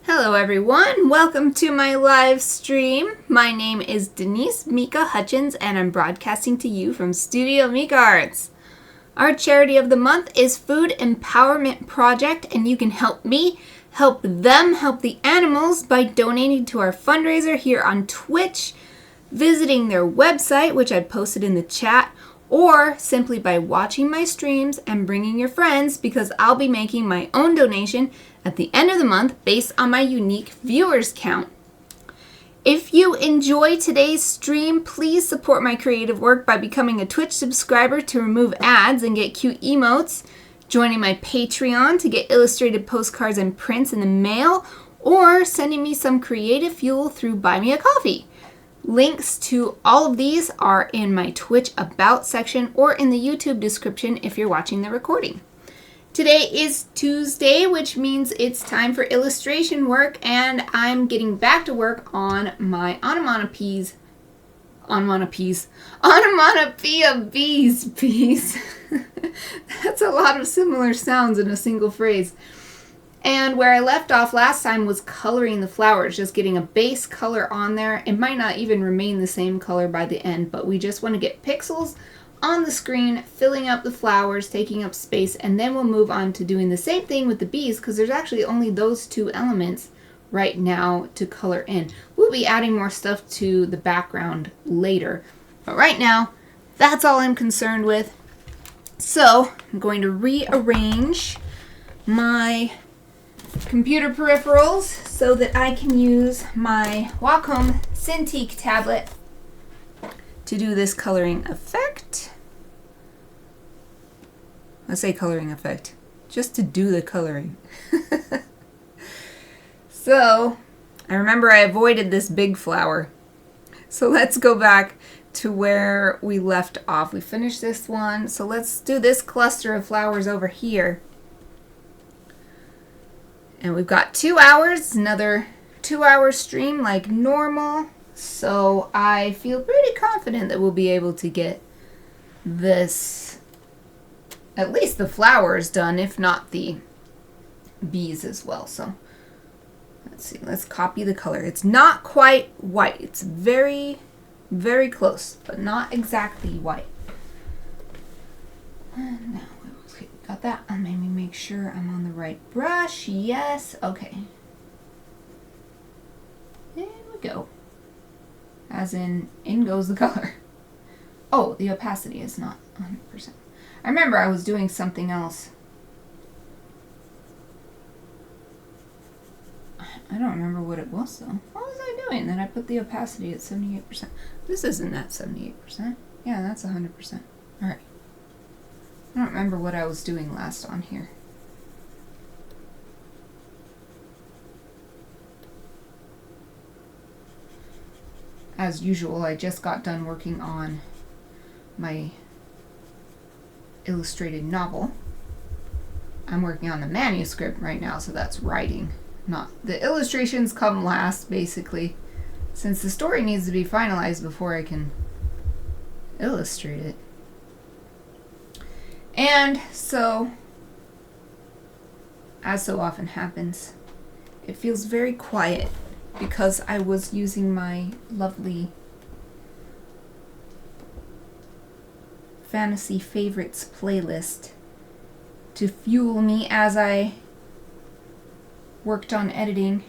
Hello everyone, welcome to my live stream. My name is Denise Hutchins and I'm broadcasting to you from Studio Mikarts. Our charity of the month is Food Empowerment Project, and you can help me, help them, help the animals by donating to our fundraiser here on Twitch, visiting their website, which I posted in the chat, or simply by watching my streams and bringing your friends, because I'll be making my own donation at the end of the month based on my unique viewers count. If you enjoy today's stream, please support my creative work by becoming a Twitch subscriber to remove ads and get cute emotes, joining my Patreon to get illustrated postcards and prints in the mail, or sending me some creative fuel through Buy Me a Coffee. Links to all of these are in my Twitch About section or in the YouTube description if you're watching the recording. Today is Tuesday, which means it's time for illustration work, and I'm getting back to work on my onomatopoeia bees piece. That's a lot of similar sounds in a single phrase. And where I left off last time was coloring the flowers, just getting a base color on there. It might not even remain the same color by the end, but we just want to get pixels on the screen, filling up the flowers, taking up space, and then we'll move on to doing the same thing with the bees, because there's actually only those two elements right now to color in. We'll be adding more stuff to the background later, but right now, that's all I'm concerned with. So I'm going to rearrange my computer peripherals so that I can use my Wacom Cintiq tablet to do this coloring effect. I say coloring effect, just to do the coloring. So, I remember I avoided this big flower. So let's go back to where we left off. We finished this one, so let's do this cluster of flowers over here. And we've got 2 hours, another 2-hour stream like normal. So I feel pretty confident that we'll be able to get this, at least the flowers done, if not the bees as well. So let's see, let's copy the color. It's not quite white. It's very, very close, but not exactly white. And now, okay, got that. I'll maybe make sure I'm on the right brush. Yes, okay. There we go. As in goes the color. Oh, the opacity is not 100%. I remember I was doing something else. I don't remember what it was though. What was I doing? Then I put the opacity at 78%. This isn't at 78%. Yeah, that's 100%. Alright. I don't remember what I was doing last on here. As usual, I just got done working on my illustrated novel. I'm working on the manuscript right now, so that's writing. Not the illustrations come last, basically, since the story needs to be finalized before I can illustrate it. And so, as so often happens, it feels very quiet because I was using my lovely Fantasy Favorites playlist to fuel me as I worked on editing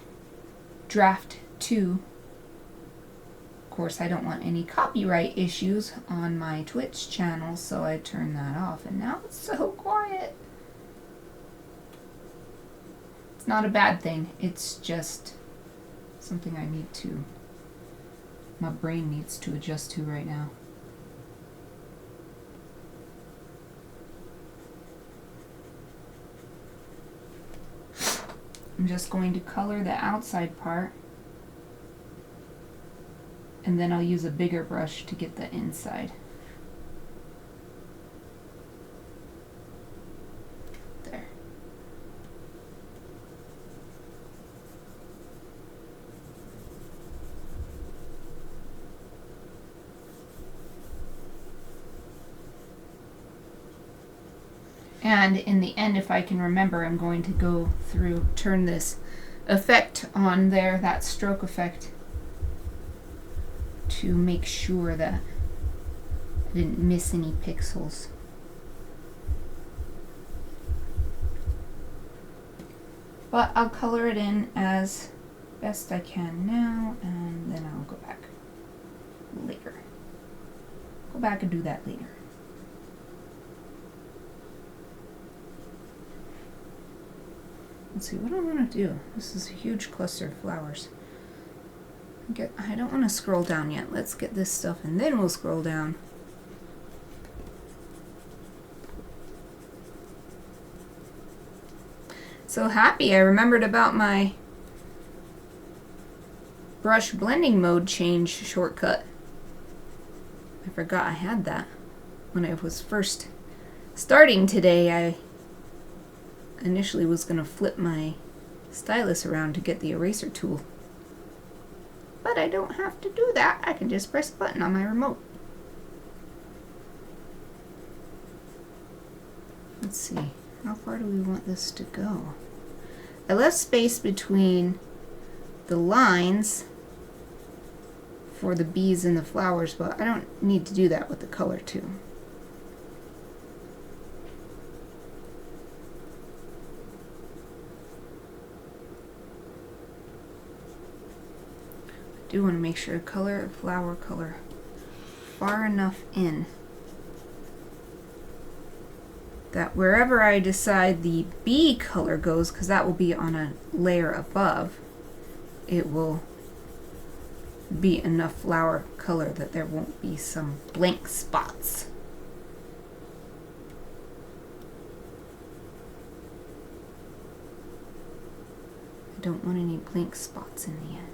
Draft 2. Of course, I don't want any copyright issues on my Twitch channel, so I turned that off, and now it's so quiet. It's not a bad thing, it's just something I need to, my brain needs to adjust to right now. I'm just going to color the outside part, and then I'll use a bigger brush to get the inside. There. And in the end, if I can remember, I'm going to go through, turn this effect on there, that stroke effect, to make sure that I didn't miss any pixels. But I'll color it in as best I can now, and then I'll go back later. Go back and do that later. Let's see what I want to do. This is a huge cluster of flowers. I don't want to scroll down yet. Let's get this stuff and then we'll scroll down. So happy I remembered about my brush blending mode change shortcut. I forgot I had that when I was first starting today. I initially was going to flip my stylus around to get the eraser tool. But I don't have to do that. I can just press a button on my remote. Let's see. How far do we want this to go? I left space between the lines for the bees and the flowers, but I don't need to do that with the color too. I do want to make sure color, flower color far enough in that wherever I decide the bee color goes, because that will be on a layer above, it will be enough flower color that there won't be some blank spots. I don't want any blank spots in the end.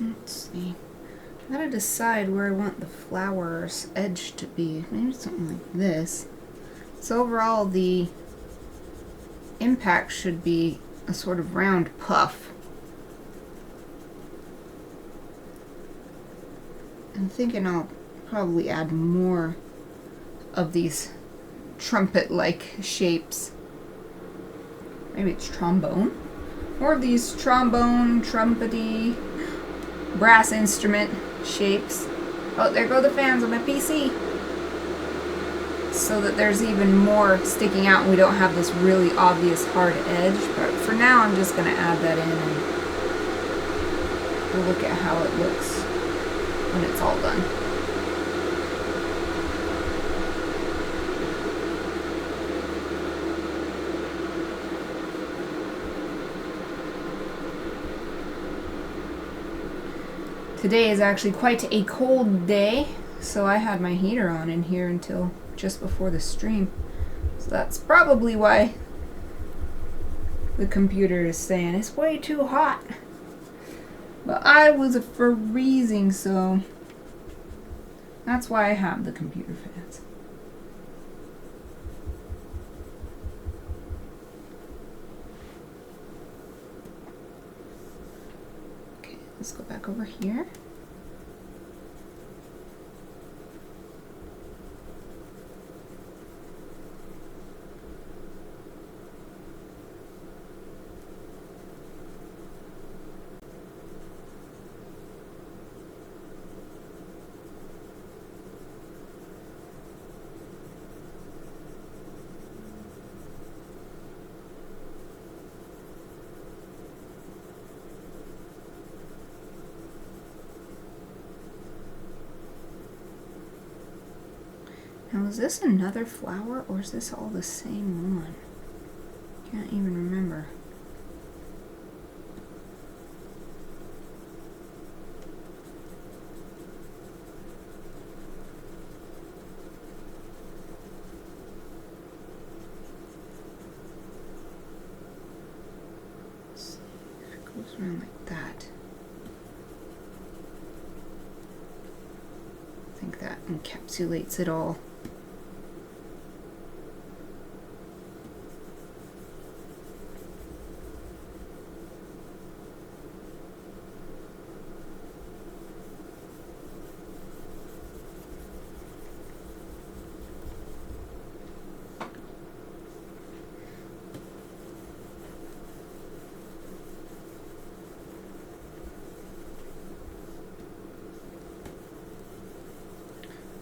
Let's see. I gotta decide where I want the flower's edge to be. Maybe something like this. So overall, the impact should be a sort of round puff. I'm thinking I'll probably add more of these trumpet-like shapes. Maybe it's trombone. More of these trombone, trumpety, brass instrument shapes. Oh, there go the fans on my PC. So that there's even more sticking out and we don't have this really obvious hard edge. But for now, I'm just going to add that in and we'll look at how it looks when it's all done. Today is actually quite a cold day, so I had my heater on in here until just before the stream. So that's probably why the computer is saying it's way too hot. But I was freezing, so that's why I have the computer fans. Okay, let's go back over here. Now, is this another flower, or is this all the same one? Can't even remember. Let's see if it goes around like that. I think that encapsulates it all.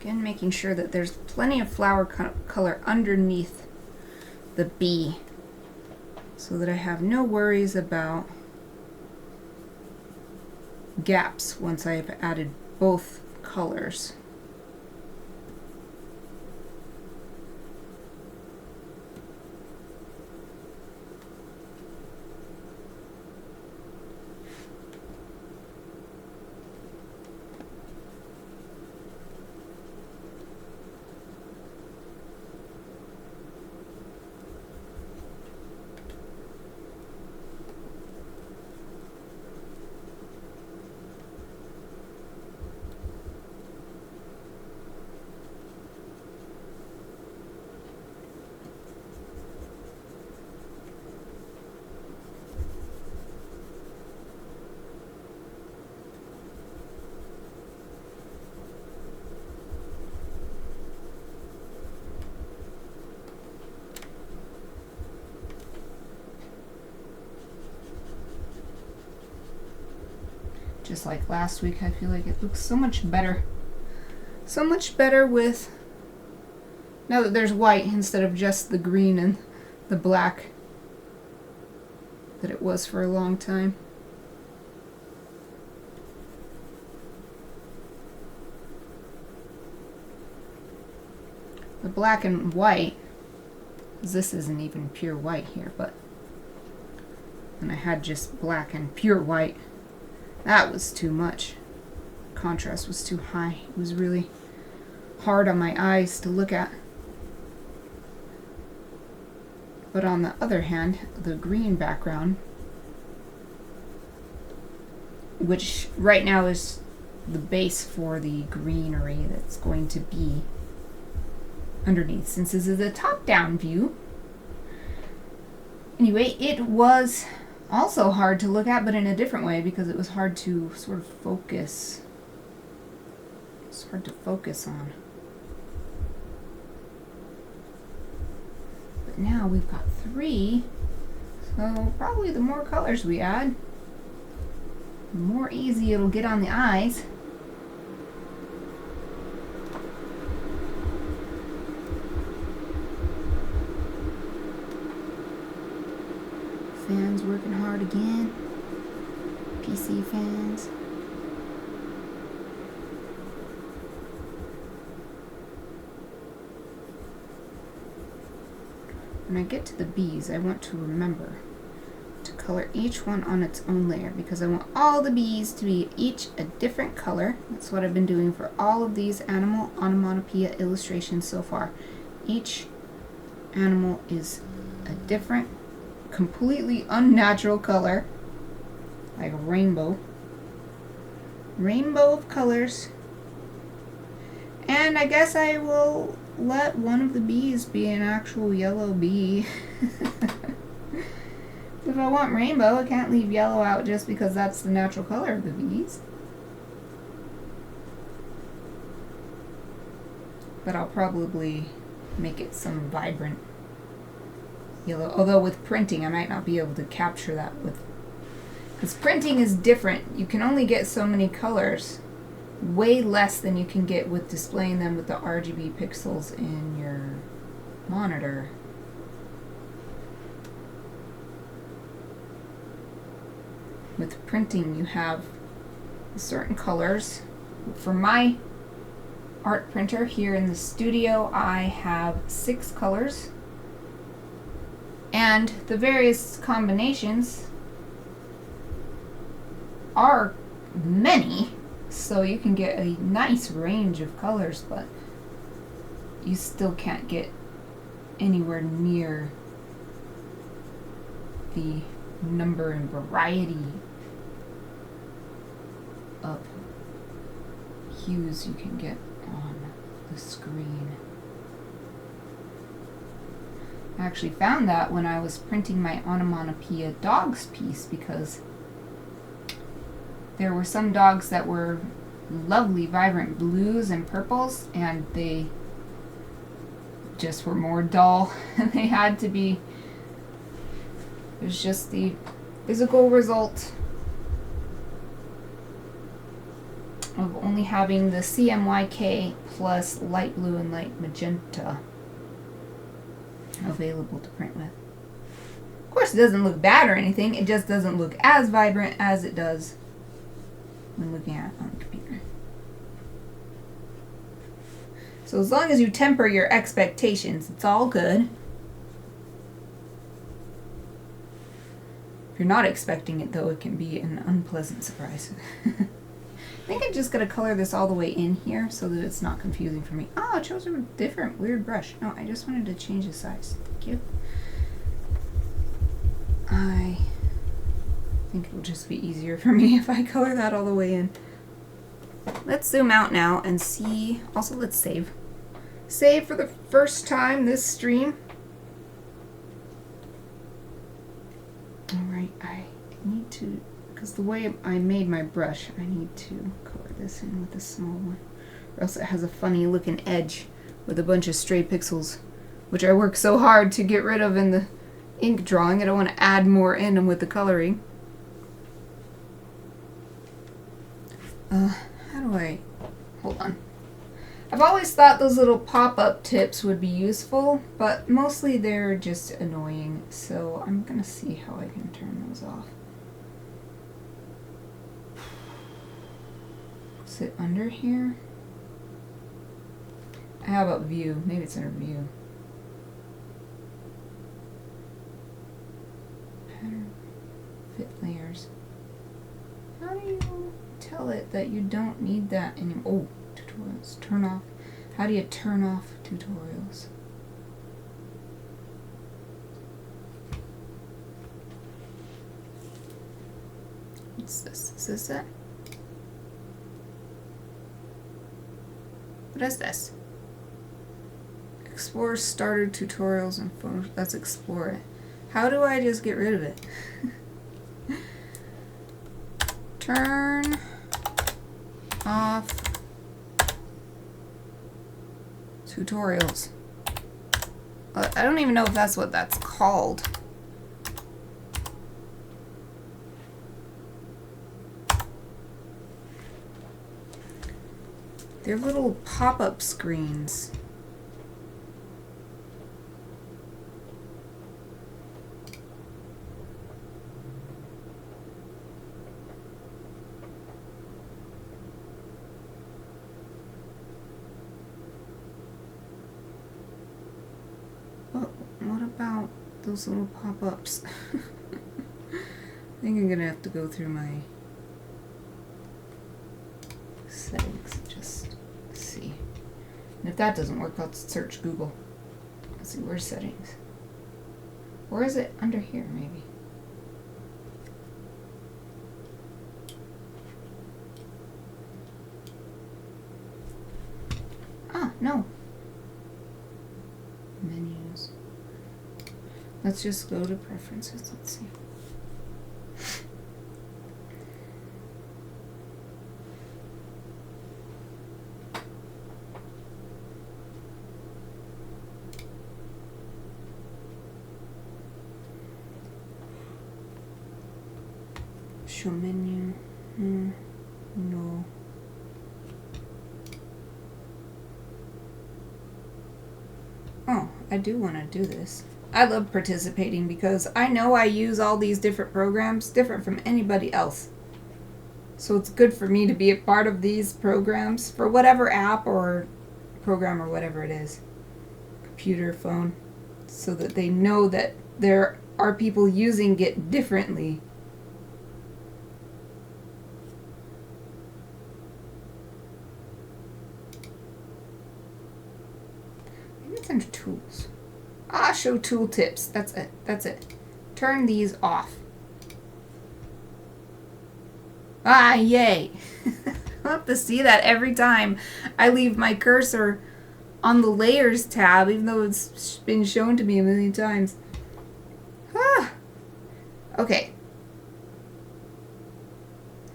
Again, making sure that there's plenty of flower color underneath the bee so that I have no worries about gaps once I have added both colors. Just like last week, I feel like it looks so much better. So much better with, now that there's white instead of just the green and the black that it was for a long time. The black and white, 'cause this isn't even pure white here, but when I had just black and pure white, that was too much. Contrast was too high. It was really hard on my eyes to look at. But on the other hand, the green background, which right now is the base for the greenery that's going to be underneath, since this is a top-down view. Anyway, it was also hard to look at, but in a different way, because it was hard to sort of focus. It's hard to focus on. But now we've got 3, so probably the more colors we add, the more easy it'll get on the eyes. Fans working hard again. PC fans. When I get to the bees, I want to remember to color each one on its own layer because I want all the bees to be each a different color. That's what I've been doing for all of these animal onomatopoeia illustrations so far. Each animal is a different, completely unnatural color, like a rainbow. Rainbow of colors. And I guess I will let one of the bees be an actual yellow bee. If I want rainbow, I can't leave yellow out just because that's the natural color of the bees. But I'll probably make it some vibrant yellow. Although with printing, I might not be able to capture that with... Because printing is different. You can only get so many colors. Way less than you can get with displaying them with the RGB pixels in your monitor. With printing, you have certain colors. For my art printer here in the studio, I have 6 colors. And the various combinations are many, so you can get a nice range of colors, but you still can't get anywhere near the number and variety of hues you can get on the screen. I actually found that when I was printing my Onomatopoeia dogs piece, because there were some dogs that were lovely vibrant blues and purples, and they just were more dull. They had to be. It was just the physical result of only having the CMYK plus light blue and light magenta available to print with. Of course, it doesn't look bad or anything. It just doesn't look as vibrant as it does when looking at it on the computer. So as long as you temper your expectations, it's all good. If you're not expecting it, though, it can be an unpleasant surprise. I think I'm just going to color this all the way in here so that it's not confusing for me. Oh, it chose a different weird brush. No, I just wanted to change the size. Thank you. I think it will just be easier for me if I color that all the way in. Let's zoom out now and see. Also, let's save. Save for the first time this stream. Alright, I need to... Because the way I made my brush, I need to color this in with a small one. Or else it has a funny looking edge with a bunch of stray pixels, which I work so hard to get rid of in the ink drawing. I don't want to add more in them with the coloring. How do I... Hold on. I've always thought those little pop-up tips would be useful, but mostly they're just annoying, so I'm going to see how I can turn those off. Is it under here? How about view? Maybe it's under view. Pattern, fit layers. How do you tell it that you don't need that anymore? Oh, tutorials. Turn off. How do you turn off tutorials? What's this? Is this it? What is this? Explore starter tutorials and photos. Let's explore it. How do I just get rid of it? Turn off tutorials. I don't even know if that's what that's called. They're little pop-up screens. What about those little pop-ups? I think I'm going to have to go through my settings and just see. And if that doesn't work, I'll search Google. Let's see, where's settings? Or is it under here, maybe? Ah, no. Menus. Let's just go to preferences. Let's see. Show menu. No. Oh, I do want to do this. I love participating because I know I use all these different programs different from anybody else. So it's good for me to be a part of these programs for whatever app or program or whatever it is. Computer, phone. So that they know that there are people using it differently. Under tools. Show tool tips. That's it. That's it. Turn these off. Yay. I'll have to see that every time I leave my cursor on the layers tab, even though it's been shown to me a million times. Okay.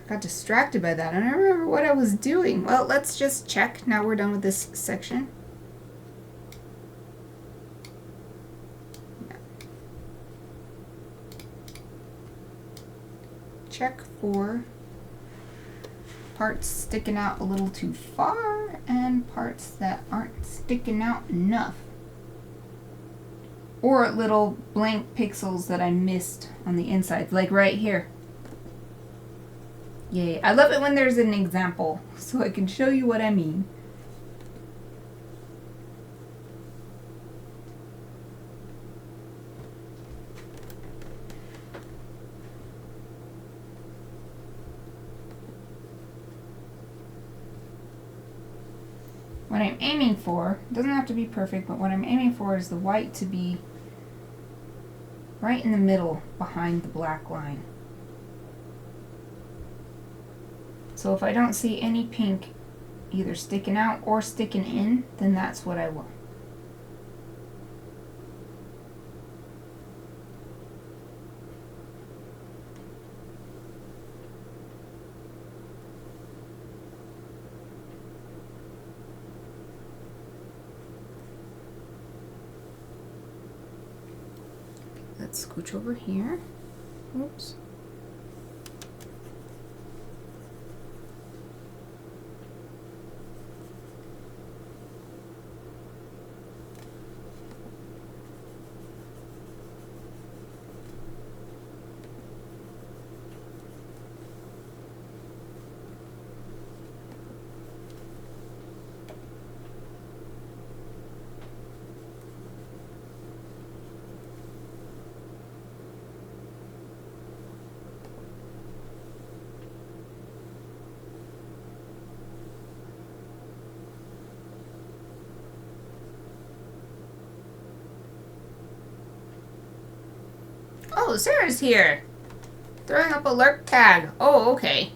Got distracted by that. I don't remember what I was doing. Well, let's just check. Now we're done with this section. Check for parts sticking out a little too far and parts that aren't sticking out enough. Or little blank pixels that I missed on the inside, like right here. Yay. I love it when there's an example so I can show you what I mean. What I'm aiming for, it doesn't have to be perfect, but what I'm aiming for is the white to be right in the middle behind the black line. So if I don't see any pink either sticking out or sticking in, then that's what I want. Let's scooch over here. Oops. Oh, Sarah's here. Throwing up a lurk tag. Oh, okay.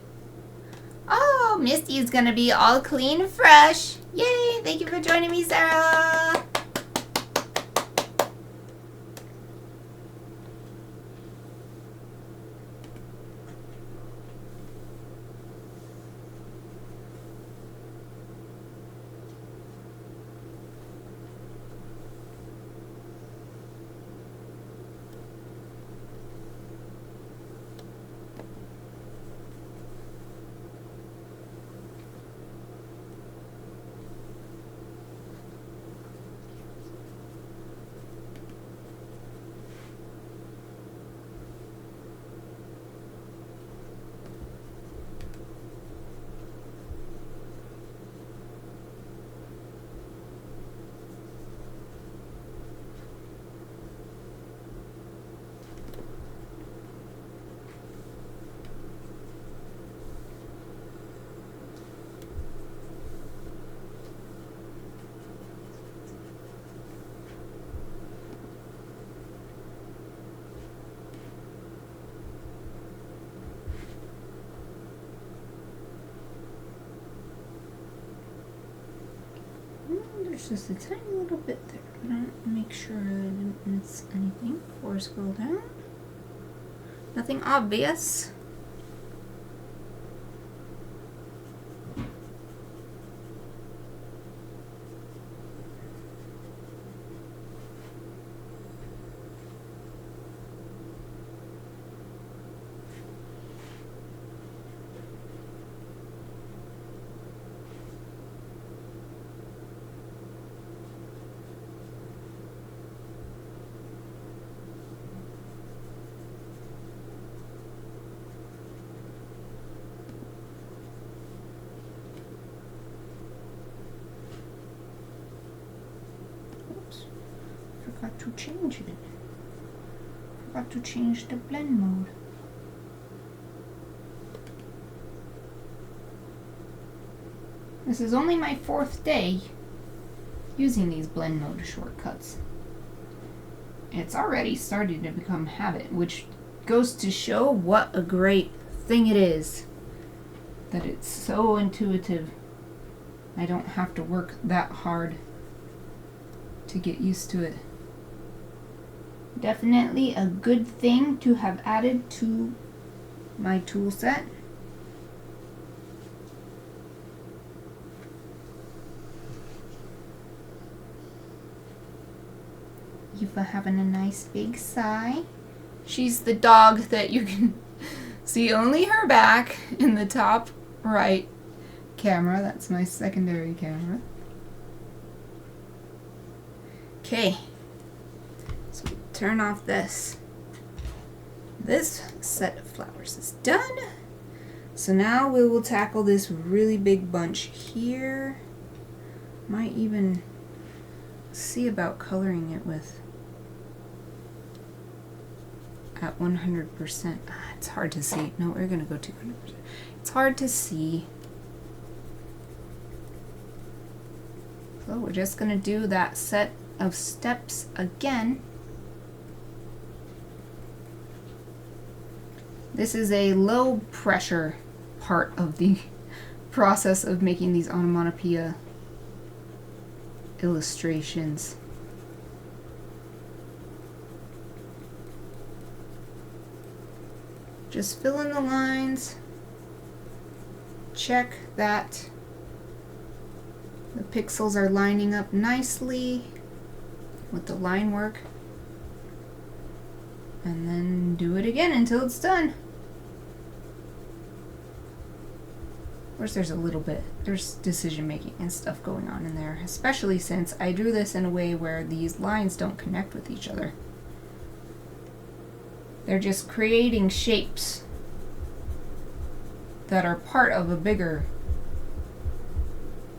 Oh, Misty's gonna be all clean and fresh. Yay! Thank you for joining me, Sarah. There's just a tiny little bit there. But I want to make sure I didn't miss anything before I scroll down. Nothing obvious. Forgot to change it. Forgot to change the blend mode. This is only my 4th day using these blend mode shortcuts. It's already starting to become habit, which goes to show what a great thing it is. That it's so intuitive. I don't have to work that hard to get used to it. Definitely a good thing to have added to my tool set. Eva having a nice big sigh. She's the dog that you can see only her back in the top right camera. That's my secondary camera. Okay. So turn off this. This set of flowers is done. So now we will tackle this really big bunch here. Might even see about coloring it with at 100%. It's hard to see. No, we're gonna go 200%. It's hard to see. So we're just gonna do that set of steps again. This is a low pressure part of the process of making these onomatopoeia illustrations. Just fill in the lines, check that the pixels are lining up nicely with the line work, and then do it again until it's done. Of course, there's a little bit, there's decision making and stuff going on in there, especially since I drew this in a way where these lines don't connect with each other. They're just creating shapes that are part of a bigger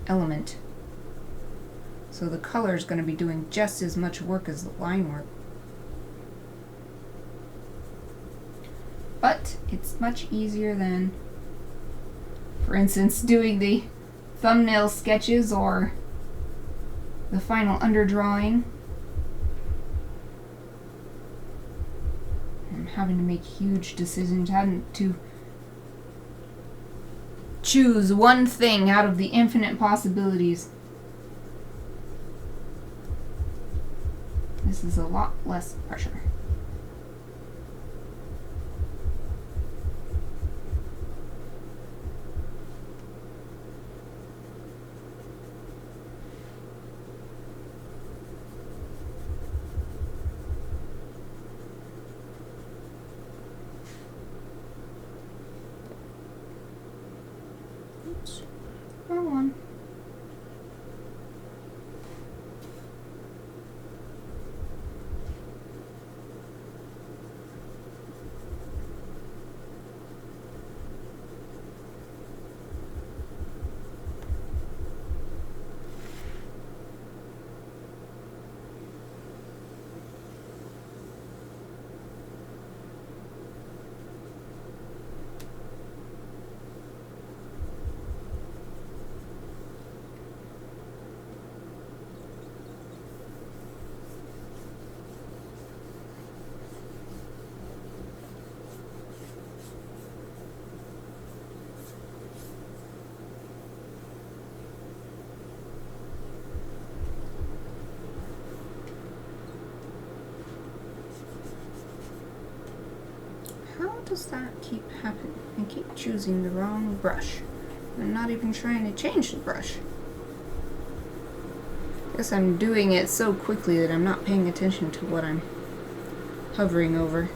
element. So the color is going to be doing just as much work as the line work. But it's much easier than, for instance, doing the thumbnail sketches or the final underdrawing. I'm having to make huge decisions, having to choose one thing out of the infinite possibilities. This is a lot less pressure. Oops. Wrong one. does that keep happening? I keep choosing the wrong brush. I'm not even trying to change the brush. I guess I'm doing it so quickly that I'm not paying attention to what I'm hovering over.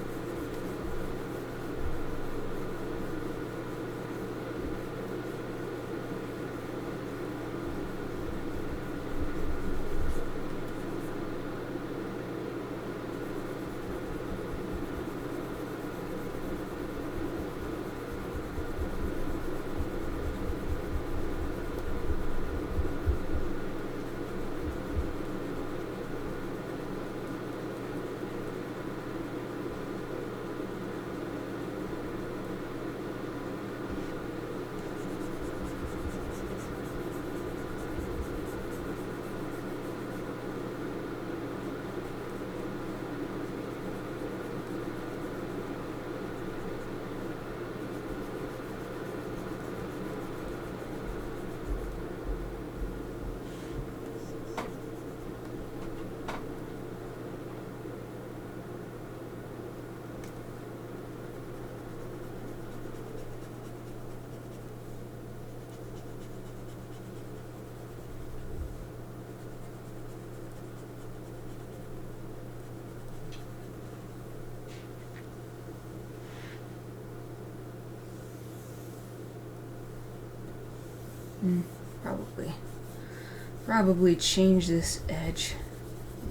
Probably change this edge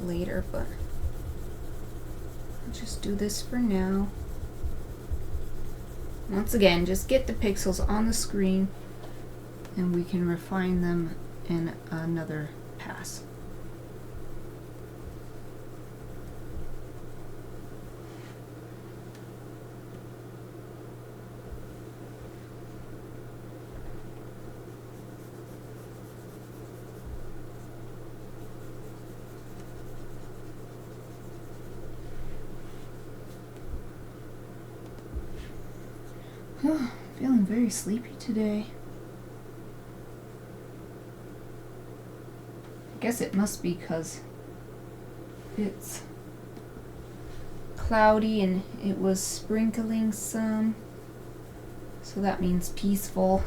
later, but I'll just do this for now. Once again, just get the pixels on the screen and we can refine them in another pass. Feeling very sleepy today. I guess it must be because it's cloudy and it was sprinkling some, so that means peaceful.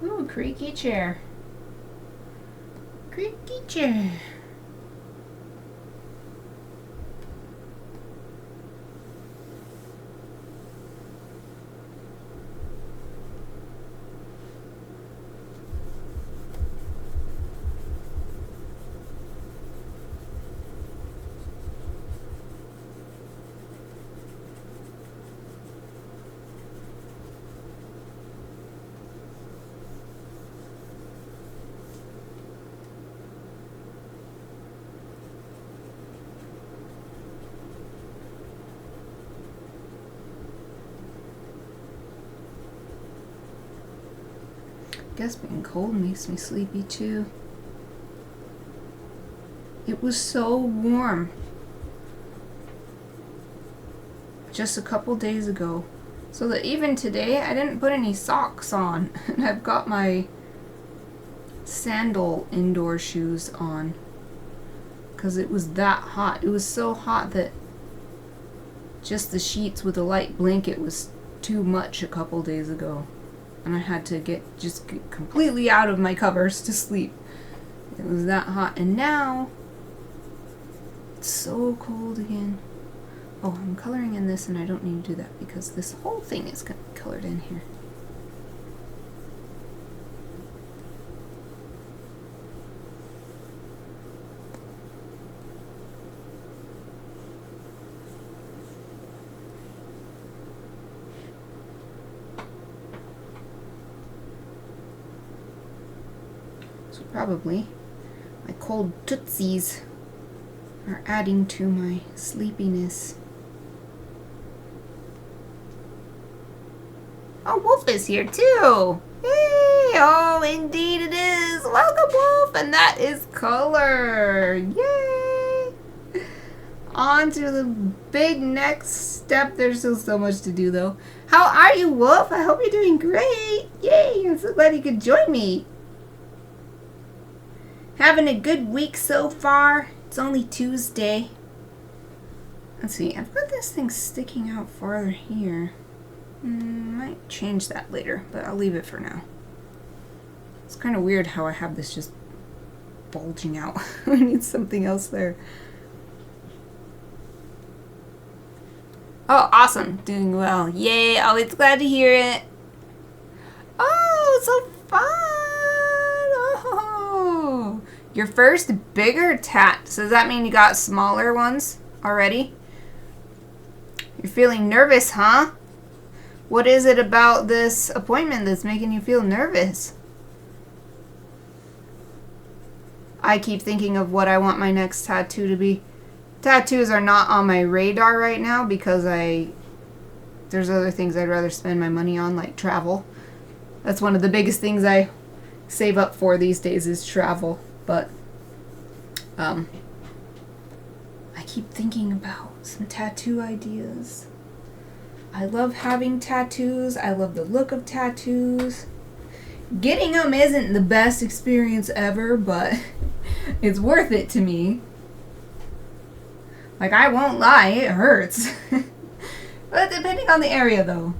Ooh, creaky chair. Creaky chair. I guess being cold makes me sleepy too. It was so warm just a couple days ago, so that even today I didn't put any socks on and I've got my sandal indoor shoes on because it was that hot. It was so hot that just the sheets with a light blanket was too much a couple days ago. And I had to get completely out of my covers to sleep. It was that hot. And now, it's so cold again. Oh, I'm coloring in this and I don't need to do that because this whole thing is colored in here. So probably my cold tootsies are adding to my sleepiness. Oh, Wolf is here too! Yay! Oh, indeed it is! Welcome, Wolf! And that is color! Yay! On to the big next step. There's still so much to do though. How are you, Wolf? I hope you're doing great! Yay! I'm so glad you could join me! Having a good week so far. It's only Tuesday. Let's see, I've got this thing sticking out farther here. Might change that later, but I'll leave it for now. It's kind of weird how I have this just bulging out. I need something else there. Oh, awesome. Doing well. Yay, always glad to hear it. Oh, so fun. Oh, your first bigger tat. So does that mean you got smaller ones already? You're feeling nervous, huh? What is it about this appointment that's making you feel nervous? I keep thinking of what I want my next tattoo to be. Tattoos are not on my radar right now because there's other things I'd rather spend my money on, like travel. That's one of the biggest things I save up for these days is travel. But I keep thinking about some tattoo ideas. I love having tattoos. I love the look of tattoos. Getting them isn't the best experience ever, but it's worth it to me. Like, I won't lie, it hurts. But depending on the area, though.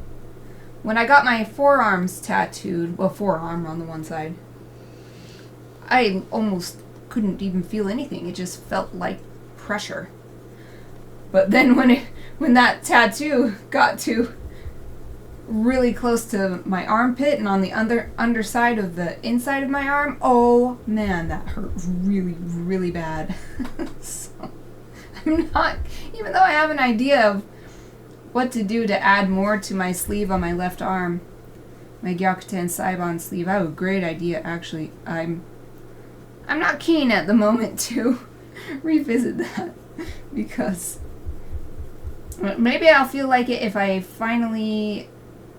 When I got my forearms tattooed, well, forearm on the one side, I almost couldn't even feel anything. It just felt like pressure. But then when that tattoo got to really close to my armpit and on the underside of the inside of my arm, oh man, that hurt really, really bad. So I'm not, even though I have an idea of what to do to add more to my sleeve on my left arm, my Gyakuten Saibon sleeve, I have a great idea actually. I'm not keen at the moment to revisit that because maybe I'll feel like it if I finally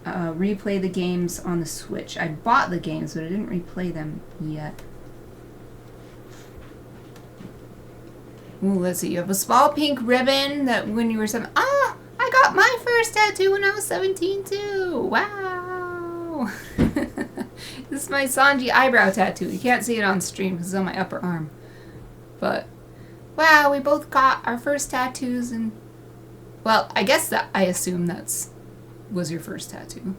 replay the games on the Switch. I bought the games, but I didn't replay them yet. Ooh, let's see. You have a small pink ribbon that when you were 7. Oh, I got my first tattoo when I was 17 too. Wow. This is my Sanji eyebrow tattoo. You can't see it on stream because it's on my upper arm. But, wow, we both got our first tattoos and, well, I guess that, I assume was your first tattoo.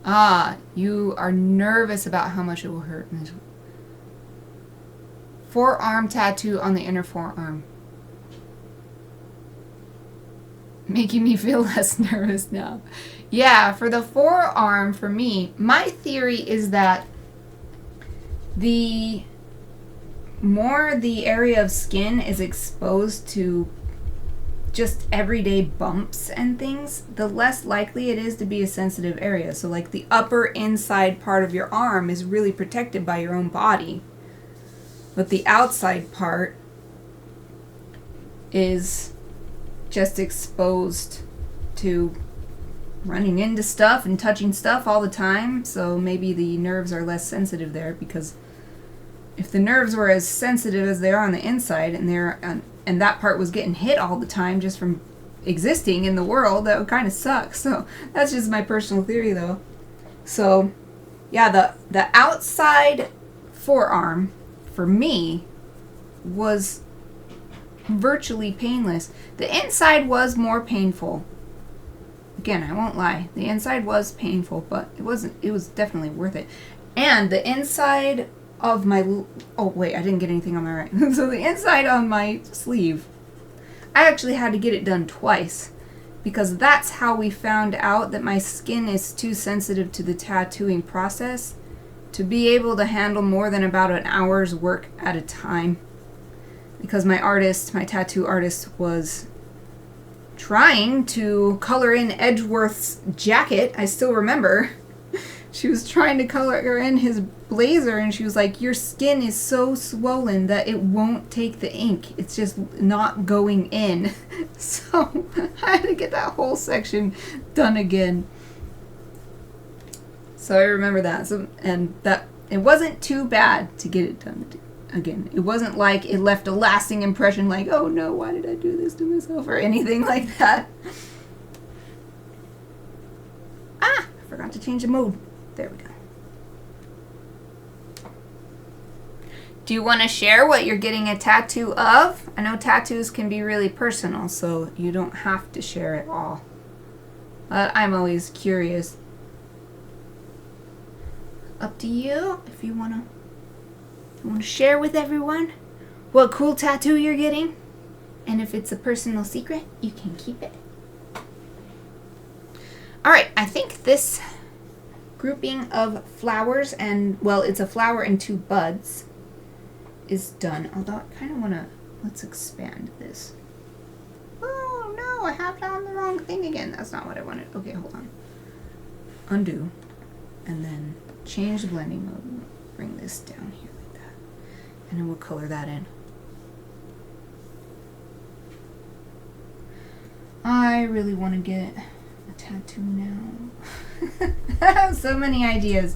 Ah, you are nervous about how much it will hurt. Forearm tattoo on the inner forearm. Making me feel less nervous now. Yeah, for the forearm, for me, my theory is that the more the area of skin is exposed to just everyday bumps and things, the less likely it is to be a sensitive area. So like the upper inside part of your arm is really protected by your own body. But the outside part is just exposed to running into stuff and touching stuff all the time. So maybe the nerves are less sensitive there, because if the nerves were as sensitive as they are on the inside and that part was getting hit all the time just from existing in the world, that would kind of suck. So that's just my personal theory though. So yeah, the outside forearm for me was virtually painless. The inside was more painful. Again, I won't lie. The inside was painful, but it was definitely worth it. And the inside of my, oh wait, I didn't get anything on my right. So the inside on my sleeve, I actually had to get it done twice, because that's how we found out that my skin is too sensitive to the tattooing process to be able to handle more than about an hour's work at a time. Because my tattoo artist, was trying to color in Edgeworth's jacket. I still remember she was trying to color in his blazer, and she was like, your skin is so swollen that it won't take the ink. It's just not going in. So I had to get that whole section done again. So I remember that. And that it wasn't too bad to get it done again. It wasn't like it left a lasting impression like, oh no, why did I do this to myself, or anything like that. I forgot to change the mode. There we go. Do you want to share what you're getting a tattoo of? I know tattoos can be really personal, so you don't have to share it all. But I'm always curious. Up to you if you want to share with everyone what cool tattoo you're getting. And if it's a personal secret, you can keep it. Alright, I think this grouping of flowers and, well, it's a flower and two buds is done. Although I kind of want to, let's expand this. Oh no, I have it on the wrong thing again. That's not what I wanted. Okay, hold on. Undo. And then change the blending mode. Bring this down here like that. And then we'll color that in. I really want to get a tattoo now. I have so many ideas.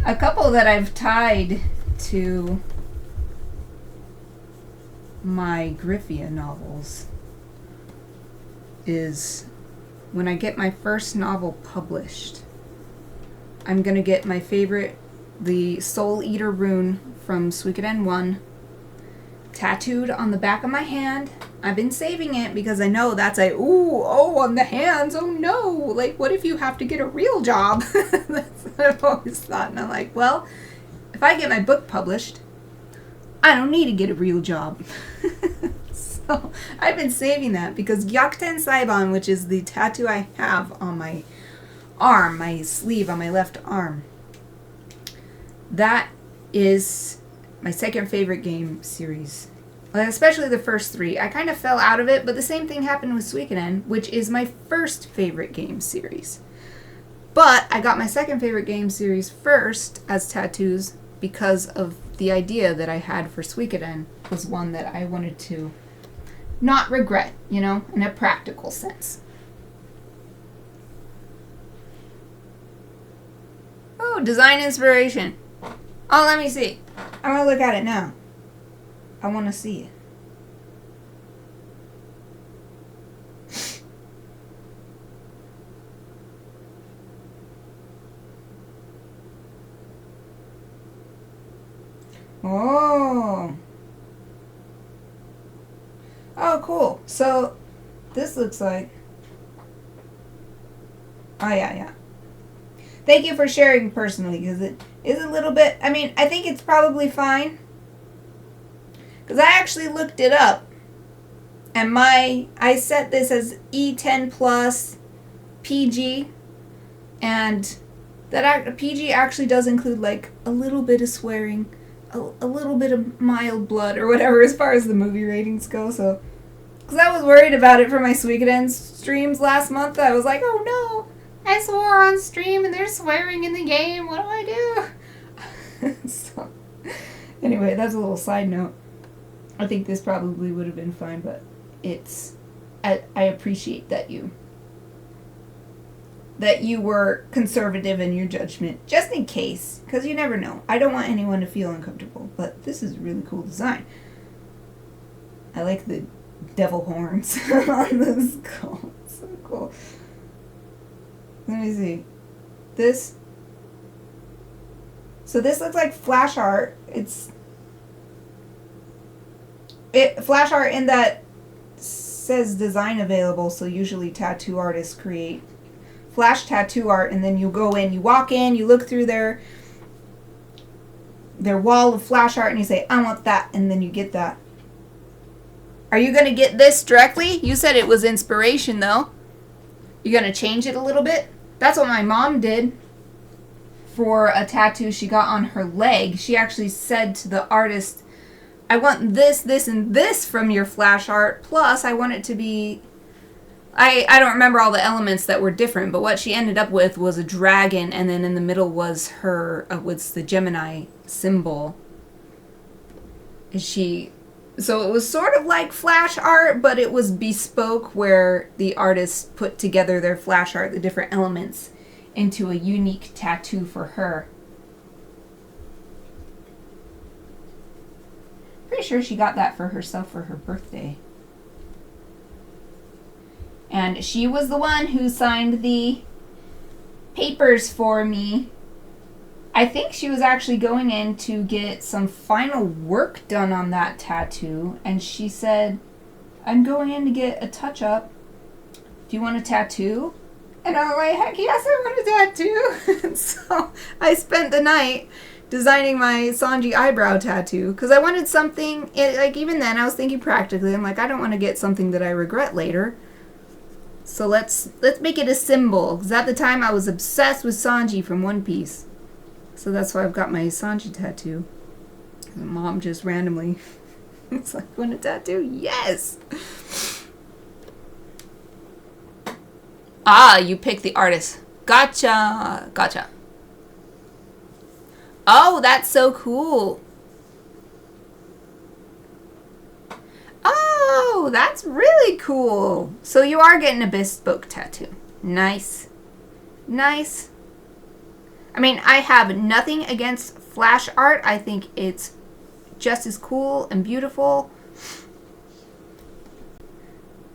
A couple that I've tied to my Griffia novels is when I get my first novel published, I'm going to get my favorite, the Soul Eater rune from Suikoden 1, tattooed on the back of my hand. I've been saving it because I know that's a, on the hands, oh no, like what if you have to get a real job? That's what I've always thought. And I'm like, well, if I get my book published, I don't need to get a real job. So I've been saving that because Gyakuten Saiban, which is the tattoo I have on my arm, my sleeve on my left arm, that is my second favorite game series. Especially the first three. I kind of fell out of it, but the same thing happened with Suikoden, which is my first favorite game series. But I got my second favorite game series first as tattoos because of the idea that I had for Suikoden was one that I wanted to not regret, you know, in a practical sense. Oh, design inspiration. Oh, let me see. I'm going to look at it now. I want to see it. Oh. Oh, cool. So, this looks like... Oh, yeah. Thank you for sharing personally, because it is a little bit... I mean, I think it's probably fine. Because I actually looked it up, and I set this as E10 plus PG, and that PG actually does include like a little bit of swearing, a little bit of mild blood or whatever as far as the movie ratings go. So, because I was worried about it for my Suikoden streams last month, I was like, oh no, I swore on stream and there's swearing in the game. What do I do? So, anyway, that's a little side note. I think this probably would have been fine, but I appreciate that you were conservative in your judgment, just in case, because you never know. I don't want anyone to feel uncomfortable, but this is a really cool design. I like the devil horns on the skull. It's so cool. Let me see. So this looks like flash art. Flash art in that says design available, so usually tattoo artists create flash tattoo art, and then you go in, you walk in, you look through their wall of flash art, and you say, I want that, and then you get that. Are you going to get this directly? You said it was inspiration, though. You're going to change it a little bit? That's what my mom did for a tattoo she got on her leg. She actually said to the artist, I want this, this, and this from your flash art. Plus, I want it to be I don't remember all the elements that were different, but what she ended up with was a dragon, and then in the middle was was the Gemini symbol. So it was sort of like flash art, but it was bespoke, where the artist put together their flash art, the different elements, into a unique tattoo for her. Pretty sure she got that for herself for her birthday. And she was the one who signed the papers for me. I think she was actually going in to get some final work done on that tattoo, and she said, I'm going in to get a touch-up. Do you want a tattoo? And I'm like, heck yes, I want a tattoo. So I spent the night designing my Sanji eyebrow tattoo, because I wanted something, like even then I was thinking practically, I'm like, I don't want to get something that I regret later. So let's make it a symbol, because at the time I was obsessed with Sanji from One Piece. So that's why I've got my Sanji tattoo. Mom just randomly, it's like, want a tattoo? Yes! Ah, you picked the artist. Gotcha! Gotcha. Oh, that's so cool. Oh, that's really cool. So you are getting a bespoke tattoo. Nice. Nice. I mean, I have nothing against flash art. I think it's just as cool and beautiful.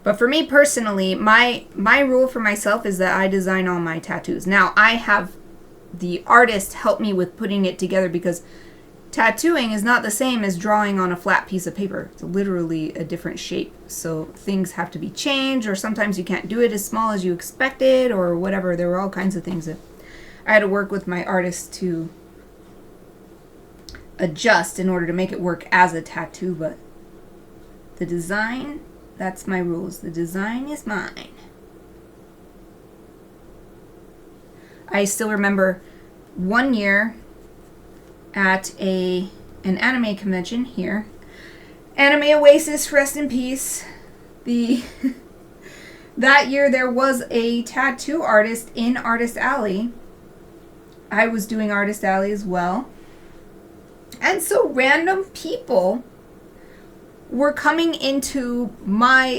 But for me personally, my rule for myself is that I design all my tattoos. Now, I have the artist help me with putting it together, because tattooing is not the same as drawing on a flat piece of paper. It's literally a different shape. So things have to be changed, or sometimes you can't do it as small as you expected, or whatever. There were all kinds of things that I had to work with my artist to adjust in order to make it work as a tattoo. But the design, that's my rules. The design is mine. I still remember one year at an anime convention here. Anime Oasis, rest in peace. That year there was a tattoo artist in Artist Alley. I was doing Artist Alley as well. And so random people were coming into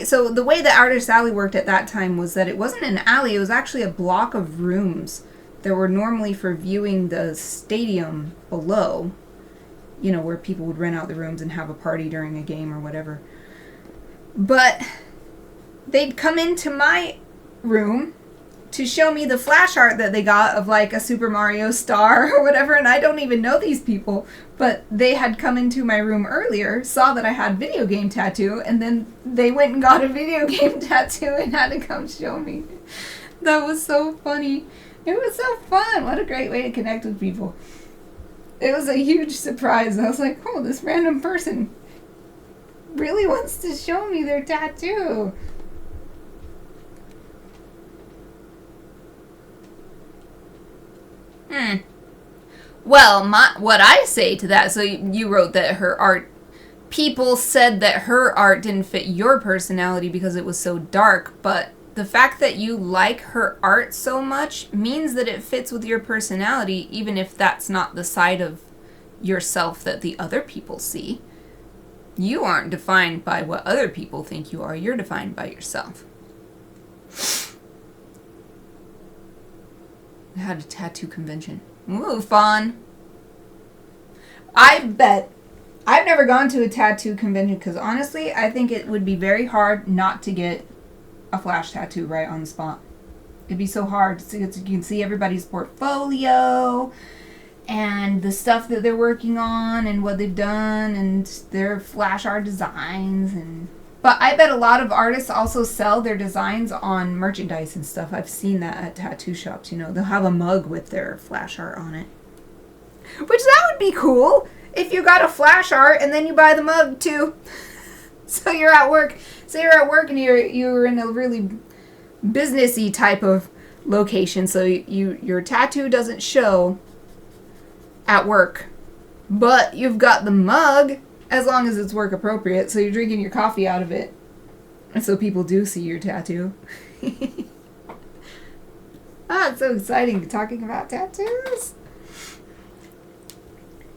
so the way that Artist Alley worked at that time was that it wasn't an alley, it was actually a block of rooms that were normally for viewing the stadium below, you know, where people would rent out the rooms and have a party during a game or whatever. But they'd come into my room to show me the flash art that they got of like a Super Mario star or whatever, and I don't even know these people, but they had come into my room earlier, saw that I had video game tattoo, and then they went and got a video game tattoo and had to come show me. That was so funny. It was so fun. What a great way to connect with people. It was a huge surprise. I was like, oh, this random person really wants to show me their tattoo. Well, what I say to that, so you wrote that her art, people said that her art didn't fit your personality because it was so dark, but the fact that you like her art so much means that it fits with your personality, even if that's not the side of yourself that the other people see. You aren't defined by what other people think you are. You're defined by yourself. I had a tattoo convention. Ooh, fun. I bet. I've never gone to a tattoo convention because honestly, I think it would be very hard not to get a flash tattoo right on the spot. It'd be so hard to see. You can see everybody's portfolio and the stuff that they're working on and what they've done and their flash art designs. But I bet a lot of artists also sell their designs on merchandise and stuff. I've seen that at tattoo shops. You know, they'll have a mug with their flash art on it. Which that would be cool if you got a flash art and then you buy the mug too. So you're at work. Say you're at work and you're in a really businessy type of location. So your tattoo doesn't show at work, but you've got the mug as long as it's work appropriate. So you're drinking your coffee out of it. So people do see your tattoo. It's so exciting talking about tattoos.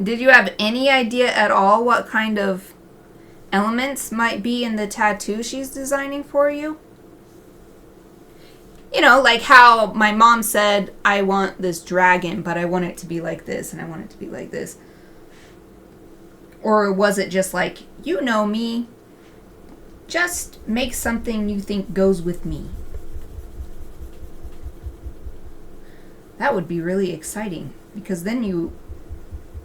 Did you have any idea at all what kind of elements might be in the tattoo she's designing for you? You know, like how my mom said, I want this dragon, but I want it to be like this, and I want it to be like this. Or was it just like, you know me, just make something you think goes with me? That would be really exciting, because then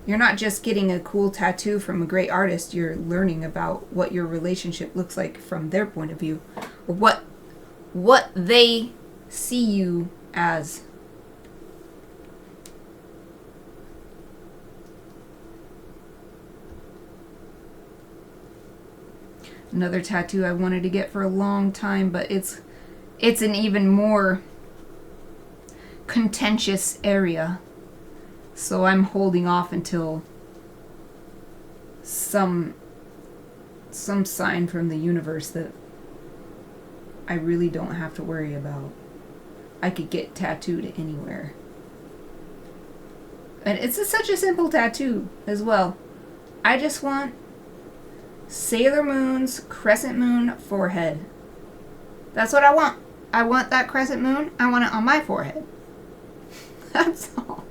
you're not just getting a cool tattoo from a great artist, you're learning about what your relationship looks like from their point of view, or what they see you as. Another tattoo I wanted to get for a long time, but it's an even more contentious area. So I'm holding off until some sign from the universe that I really don't have to worry about. I could get tattooed anywhere. And it's such a simple tattoo as well. I just want Sailor Moon's crescent moon forehead. That's what I want. I want that crescent moon. I want it on my forehead. That's all.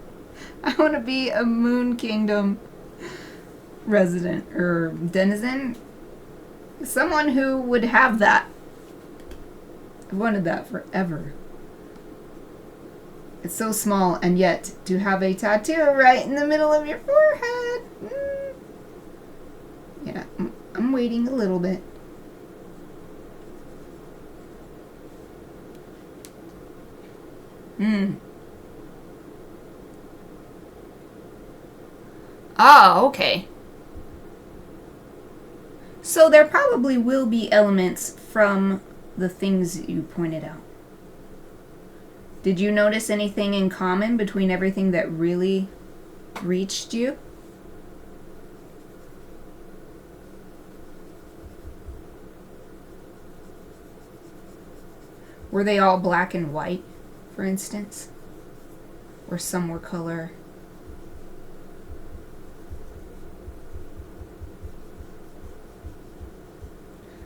I want to be a Moon Kingdom resident or denizen. Someone who would have that. I've wanted that forever. It's so small, and yet to have a tattoo right in the middle of your forehead. Yeah, I'm waiting a little bit. Ah, okay. So there probably will be elements from the things you pointed out. Did you notice anything in common between everything that really reached you? Were they all black and white, for instance? Or some were color?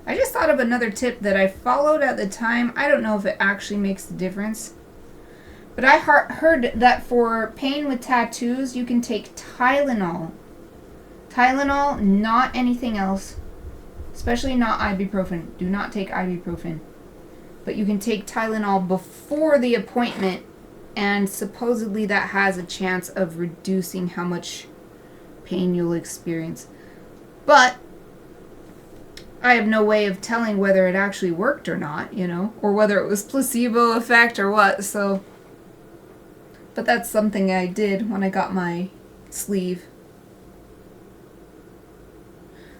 I just thought of another tip that I followed at the time. I don't know if it actually makes a difference. But I heard that for pain with tattoos, you can take Tylenol. Tylenol, not anything else. Especially not ibuprofen. Do not take ibuprofen. But you can take Tylenol before the appointment, and supposedly that has a chance of reducing how much pain you'll experience. But I have no way of telling whether it actually worked or not, you know, or whether it was placebo effect or what, so. But that's something I did when I got my sleeve.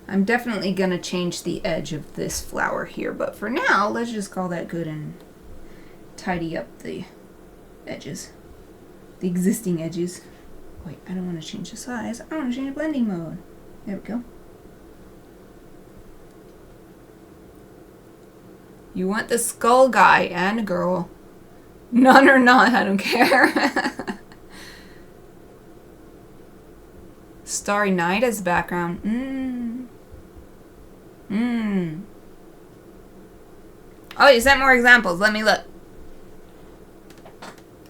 I'm definitely going to change the edge of this flower here, but for now, let's just call that good and tidy up the edges. The existing edges. Wait, I don't want to change the size. I want to change the blending mode. There we go. You want the skull guy and a girl. None or not, I don't care. Starry night as background. Oh, you sent more examples. Let me look.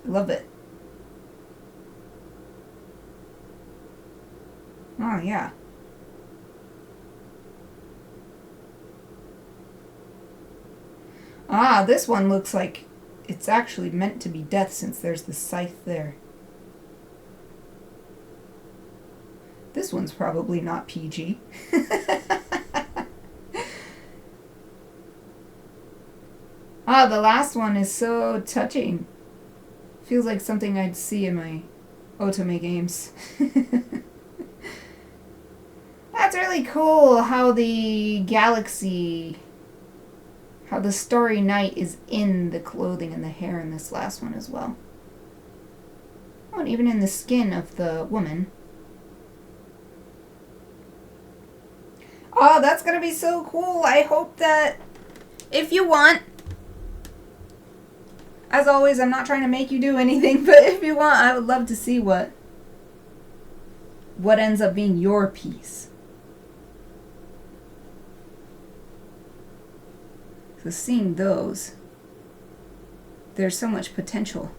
Love it. Oh, yeah. Ah, this one looks like it's actually meant to be death since there's the scythe there. This one's probably not PG. Ah, the last one is so touching. Feels like something I'd see in my Otome games. That's really cool how the galaxy, how the starry night is in the clothing and the hair in this last one as well. Oh, and even in the skin of the woman. Oh, that's gonna be so cool. I hope that If you want, as always, I'm not trying to make you do anything, but if you want, I would love to see what ends up being your piece. So seeing those, there's so much potential.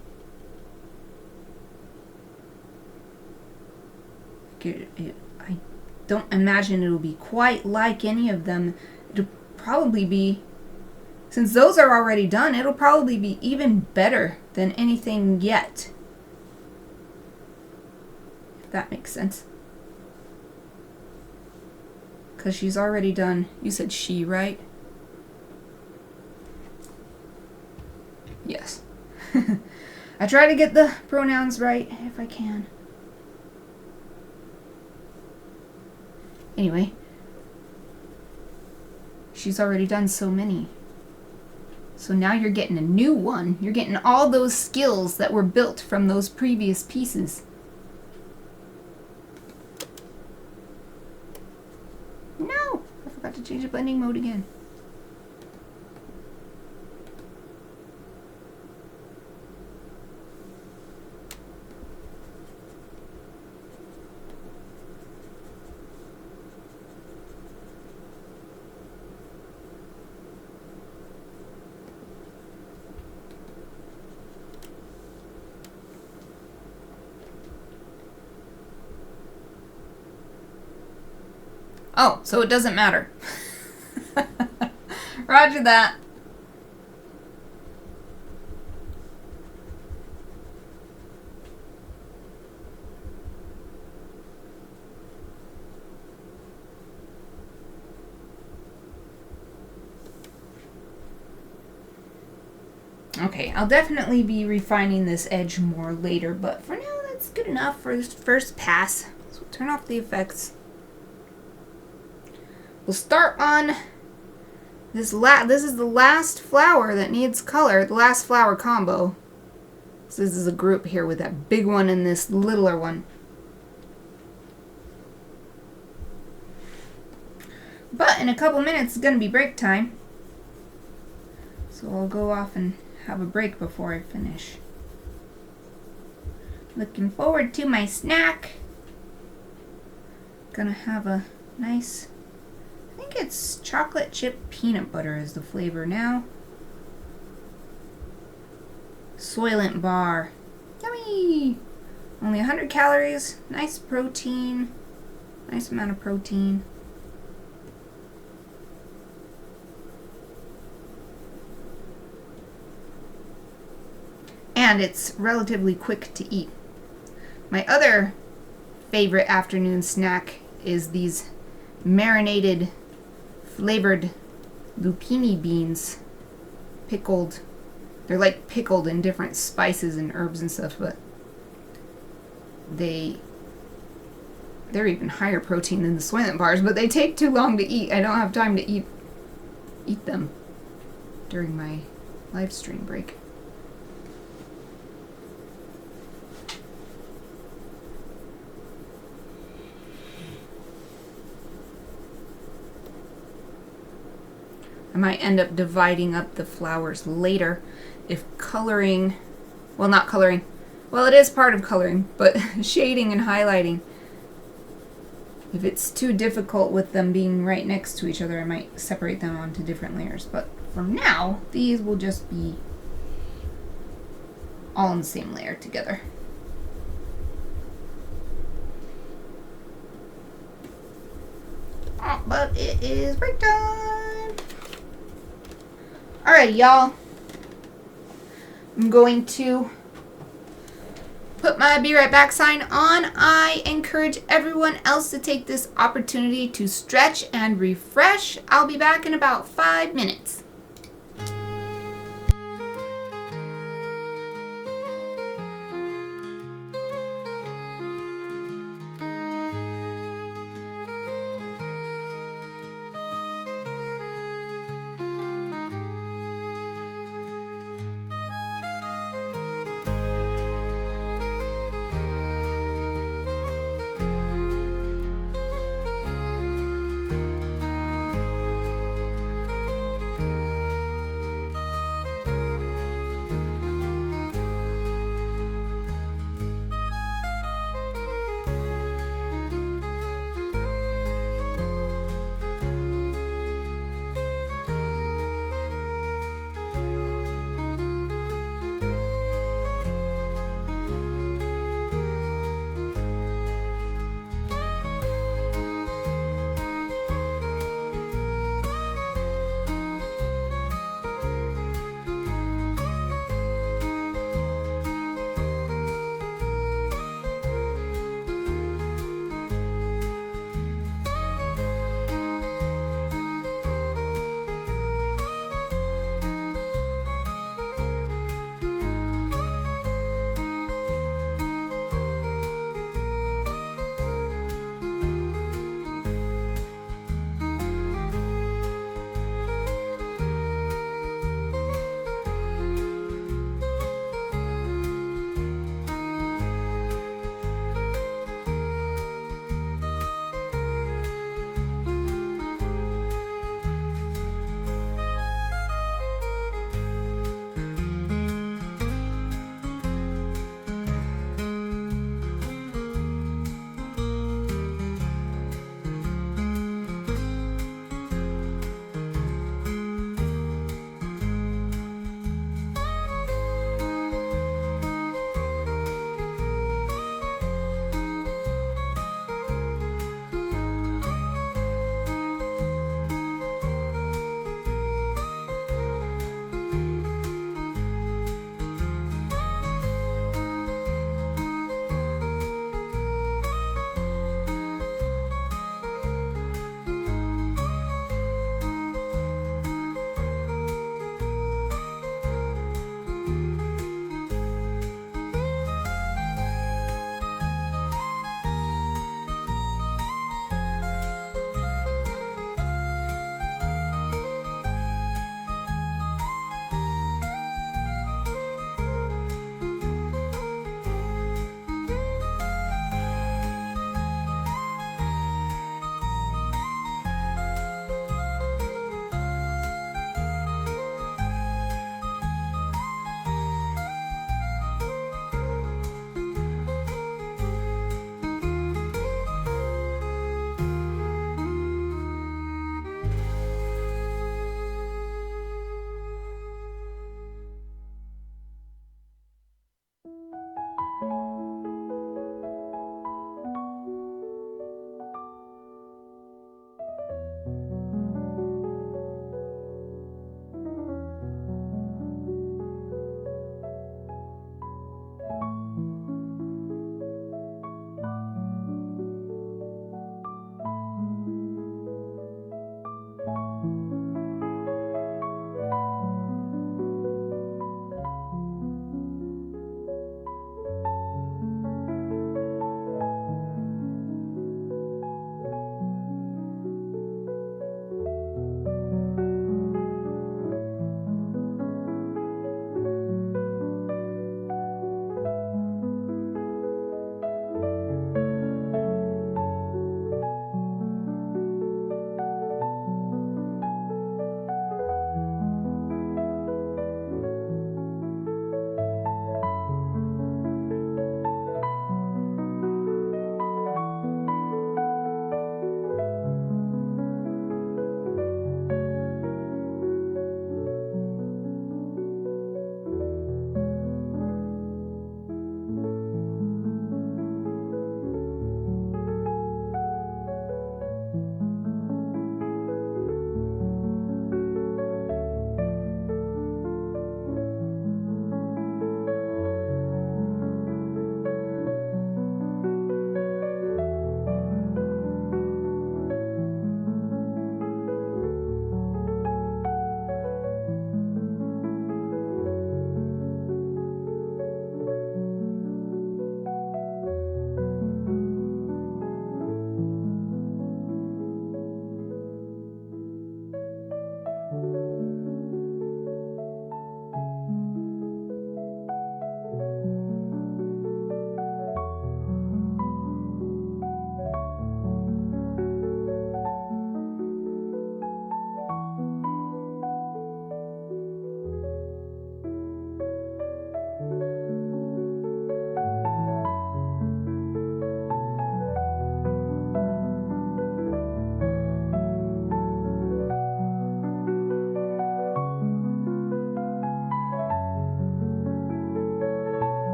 I don't imagine it'll be quite like any of them. It'll probably be, since those are already done, it'll probably be even better than anything yet. If that makes sense. Because she's already done, you said she, right? Yes. I try to get the pronouns right if I can. Anyway, she's already done so many. So now you're getting a new one. You're getting all those skills that were built from those previous pieces. No! I forgot to change the blending mode again. Oh, so it doesn't matter. Roger that. Okay, I'll definitely be refining this edge more later, but for now that's good enough for this first pass. So we'll turn off the effects. We'll start on this is the last flower that needs color, the last flower combo. So this is a group here with that big one and this littler one. But in a couple minutes it's going to be break time. So I'll go off and have a break before I finish. Looking forward to my snack. Gonna have a nice, I think it's chocolate chip peanut butter is the flavor now. Soylent bar. Yummy! Only 100 calories. Nice protein. Nice amount of protein. And it's relatively quick to eat. My other favorite afternoon snack is these marinated, flavored lupini beans. Pickled. They're like pickled in different spices and herbs and stuff, but they're even higher protein than the Soylent bars, but they take too long to eat. I don't have time to eat them during my live stream break. I might end up dividing up the flowers later if coloring, well, not coloring, well, it is part of coloring, but shading and highlighting. If it's too difficult with them being right next to each other, I might separate them onto different layers. But for now, these will just be all in the same layer together. Oh, but it is break time! Alright, y'all. I'm going to put my be right back sign on. I encourage everyone else to take this opportunity to stretch and refresh. I'll be back in about 5 minutes.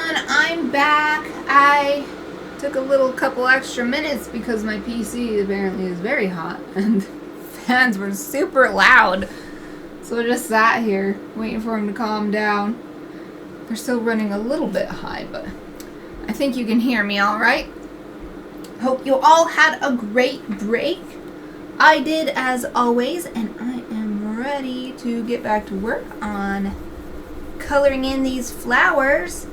everyone, I'm back. I took a couple extra minutes because my PC apparently is very hot and fans were super loud. So I just sat here waiting for them to calm down. They're still running a little bit high, but I think you can hear me all right. Hope you all had a great break. I did, as always, and I am ready to get back to work on coloring in these flowers.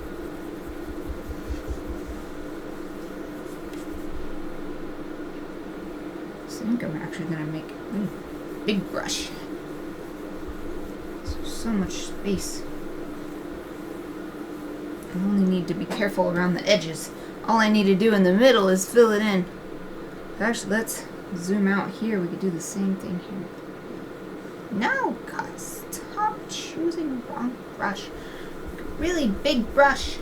I think I'm actually going to make a big brush. So much space. I only need to be careful around the edges. All I need to do in the middle is fill it in. Actually, let's zoom out here. We could do the same thing here. No, guys, stop choosing the wrong brush. Really big brush.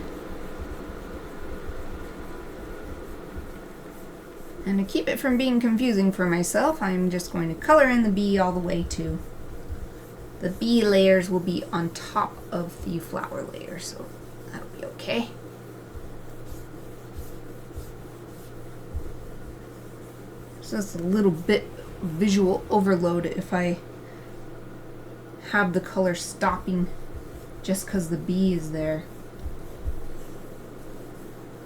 And to keep it from being confusing for myself, I'm just going to color in the bee all the way too. The bee layers will be on top of the flower layer, so that'll be okay. So it's a little bit visual overload if I have the color stopping just because the bee is there.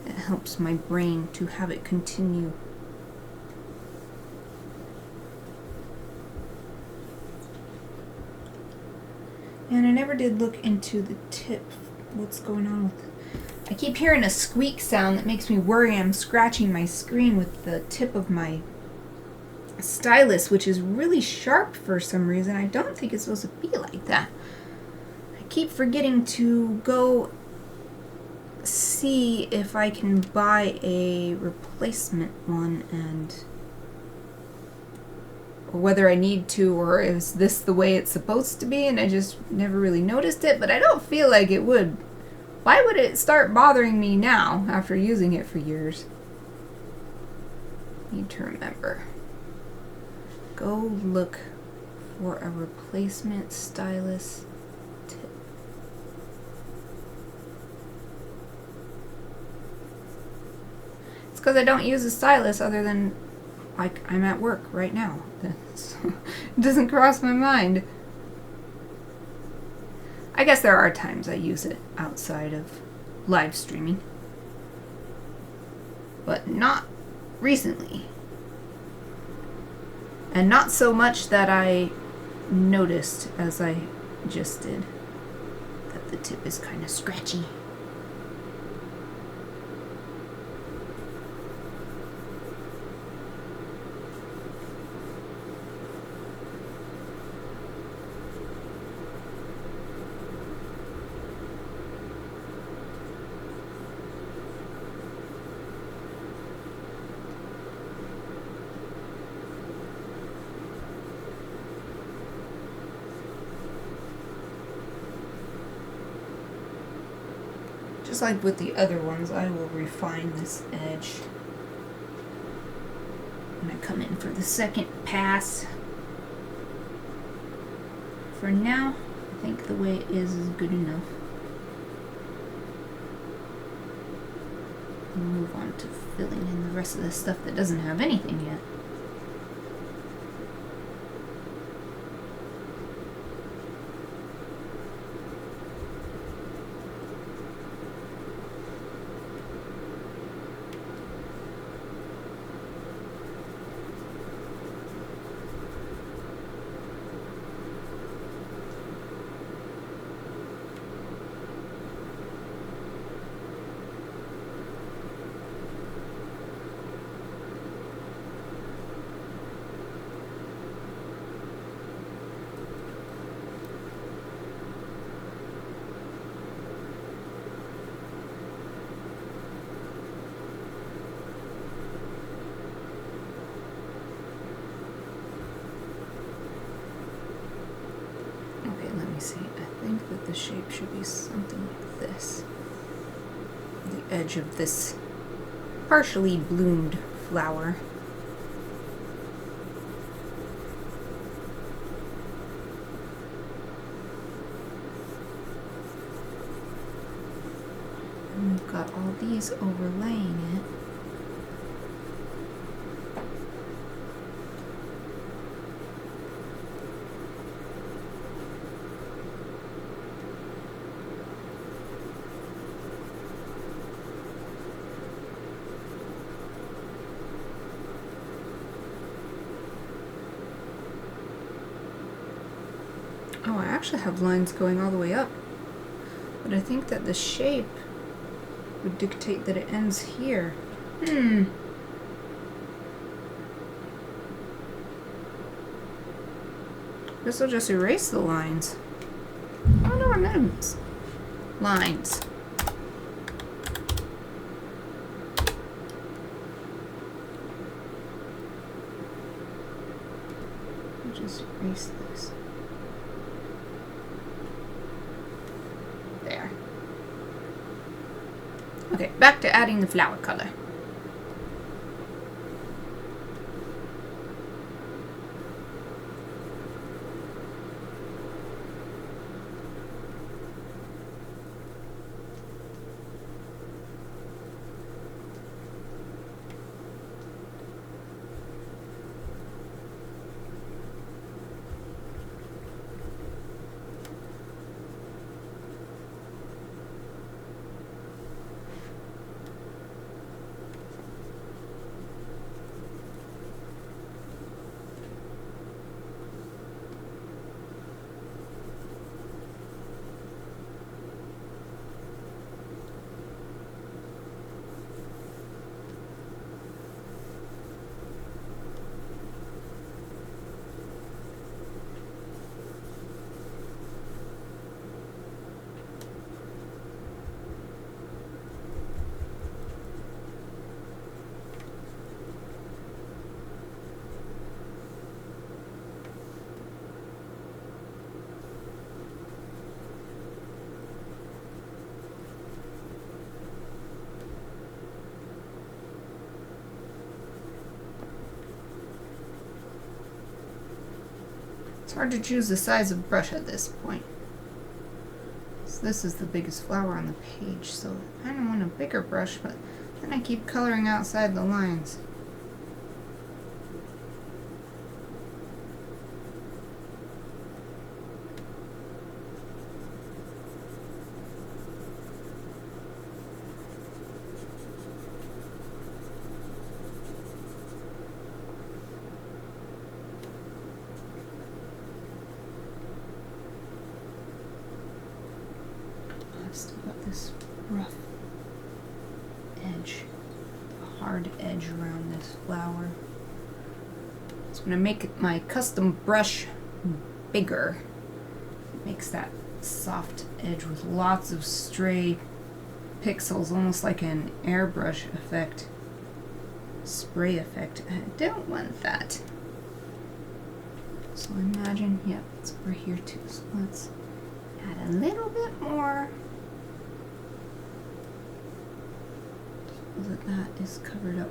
It helps my brain to have it continue. And I never did look into the tip. What's going on with it? I keep hearing a squeak sound that makes me worry I'm scratching my screen with the tip of my stylus, which is really sharp for some reason. I don't think it's supposed to be like that. I keep forgetting to go see if I can buy a replacement one, or whether I need to, or is this the way it's supposed to be and I just never really noticed it, but I don't feel like it would. Why would it start bothering me now after using it for years? Need to remember. Go look for a replacement stylus tip. It's because I don't use a stylus other than like I'm at work right now. It doesn't cross my mind. I guess there are times I use it outside of live streaming, but not recently. And not so much that I noticed as I just did that the tip is kind of scratchy. Just like with the other ones, I will refine this edge when I come in for the second pass. For now, I think the way it is good enough. We'll move on to filling in the rest of the stuff that doesn't have anything yet. See, I think that the shape should be something like this. The edge of this partially bloomed flower. we've got all these overlaying it. Oh, I actually have lines going all the way up, but I think that the shape would dictate that it ends here. This will just erase the lines. Oh no, names. Lines. I'll just erase this. There. Okay, back to adding the flower color. It's hard to choose the size of brush at this point. So this is the biggest flower on the page, so I kind of want a bigger brush, but then I keep coloring outside the lines. I've still got this rough edge, the hard edge around this flower. So I'm going to make my custom brush bigger. It makes that soft edge with lots of stray pixels, almost like an airbrush effect, spray effect. I don't want that. So imagine, yep, it's over here too. So let's add a little bit more so that that is covered up.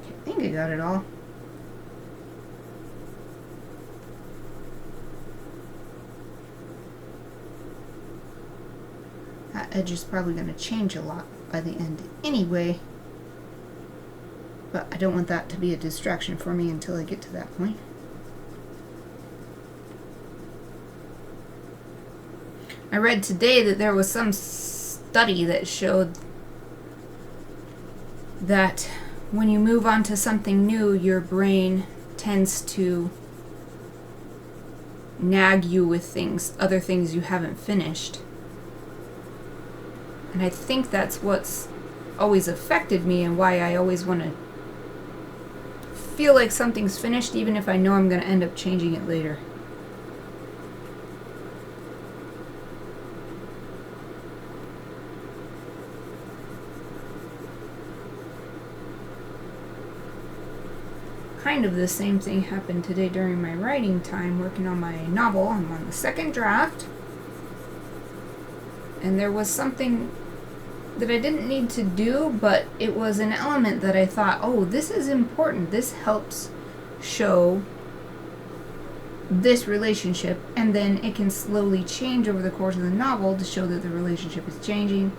I think I got it all. That edge is probably going to change a lot by the end anyway, but I don't want that to be a distraction for me until I get to that point. I read today that there was some study that showed that when you move on to something new, your brain tends to nag you with things, other things you haven't finished. And I think that's what's always affected me and why I always want to feel like something's finished, even if I know I'm going to end up changing it later. Kind of the same thing happened today during my writing time, working on my novel. I'm on the second draft. And there was something that I didn't need to do, but it was an element that I thought, oh, this is important. This helps show this relationship, and then it can slowly change over the course of the novel to show that the relationship is changing.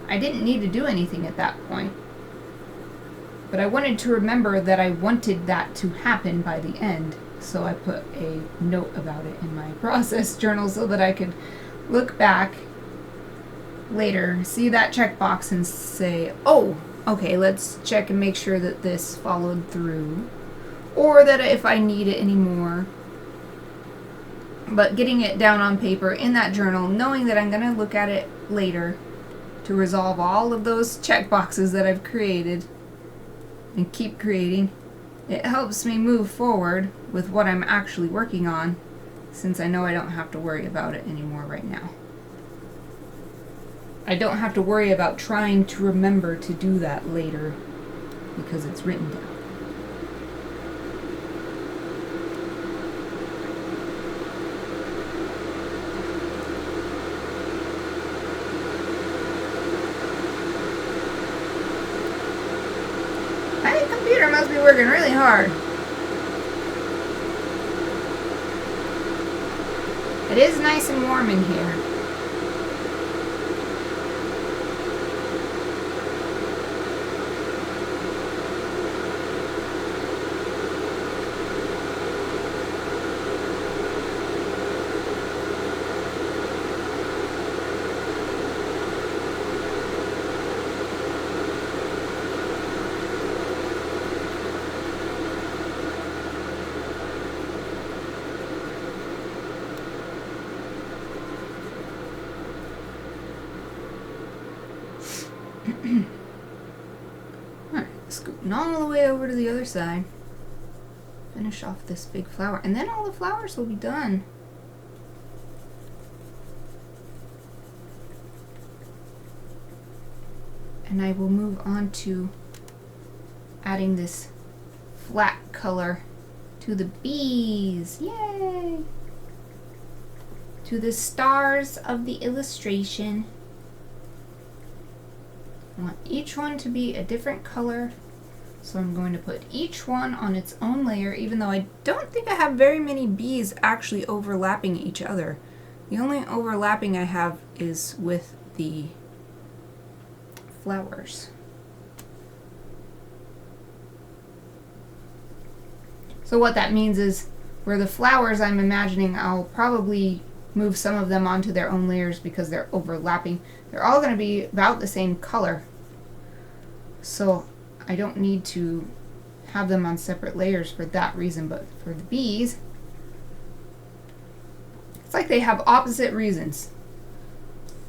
I didn't need to do anything at that point, but I wanted to remember that I wanted that to happen by the end, so I put a note about it in my process journal so that I could look back later, see that checkbox, and say, oh, okay, let's check and make sure that this followed through, or that if I need it anymore. But getting it down on paper in that journal, knowing that I'm going to look at it later to resolve all of those checkboxes that I've created and keep creating, it helps me move forward with what I'm actually working on, since I know I don't have to worry about it anymore right now. I don't have to worry about trying to remember to do that later because it's written down. My computer must be working really hard. It is nice and warm in here. Alright, scooting all the way over to the other side. Finish off this big flower, and then all the flowers will be done. And I will move on to adding this flat color to the bees. Yay! To the stars of the illustration. I want each one to be a different color, so I'm going to put each one on its own layer, even though I don't think I have very many bees actually overlapping each other. The only overlapping I have is with the flowers. So what that means is, where the flowers, I'm imagining I'll probably move some of them onto their own layers because they're overlapping. They're all going to be about the same color, so I don't need to have them on separate layers for that reason. But for the bees, it's like they have opposite reasons.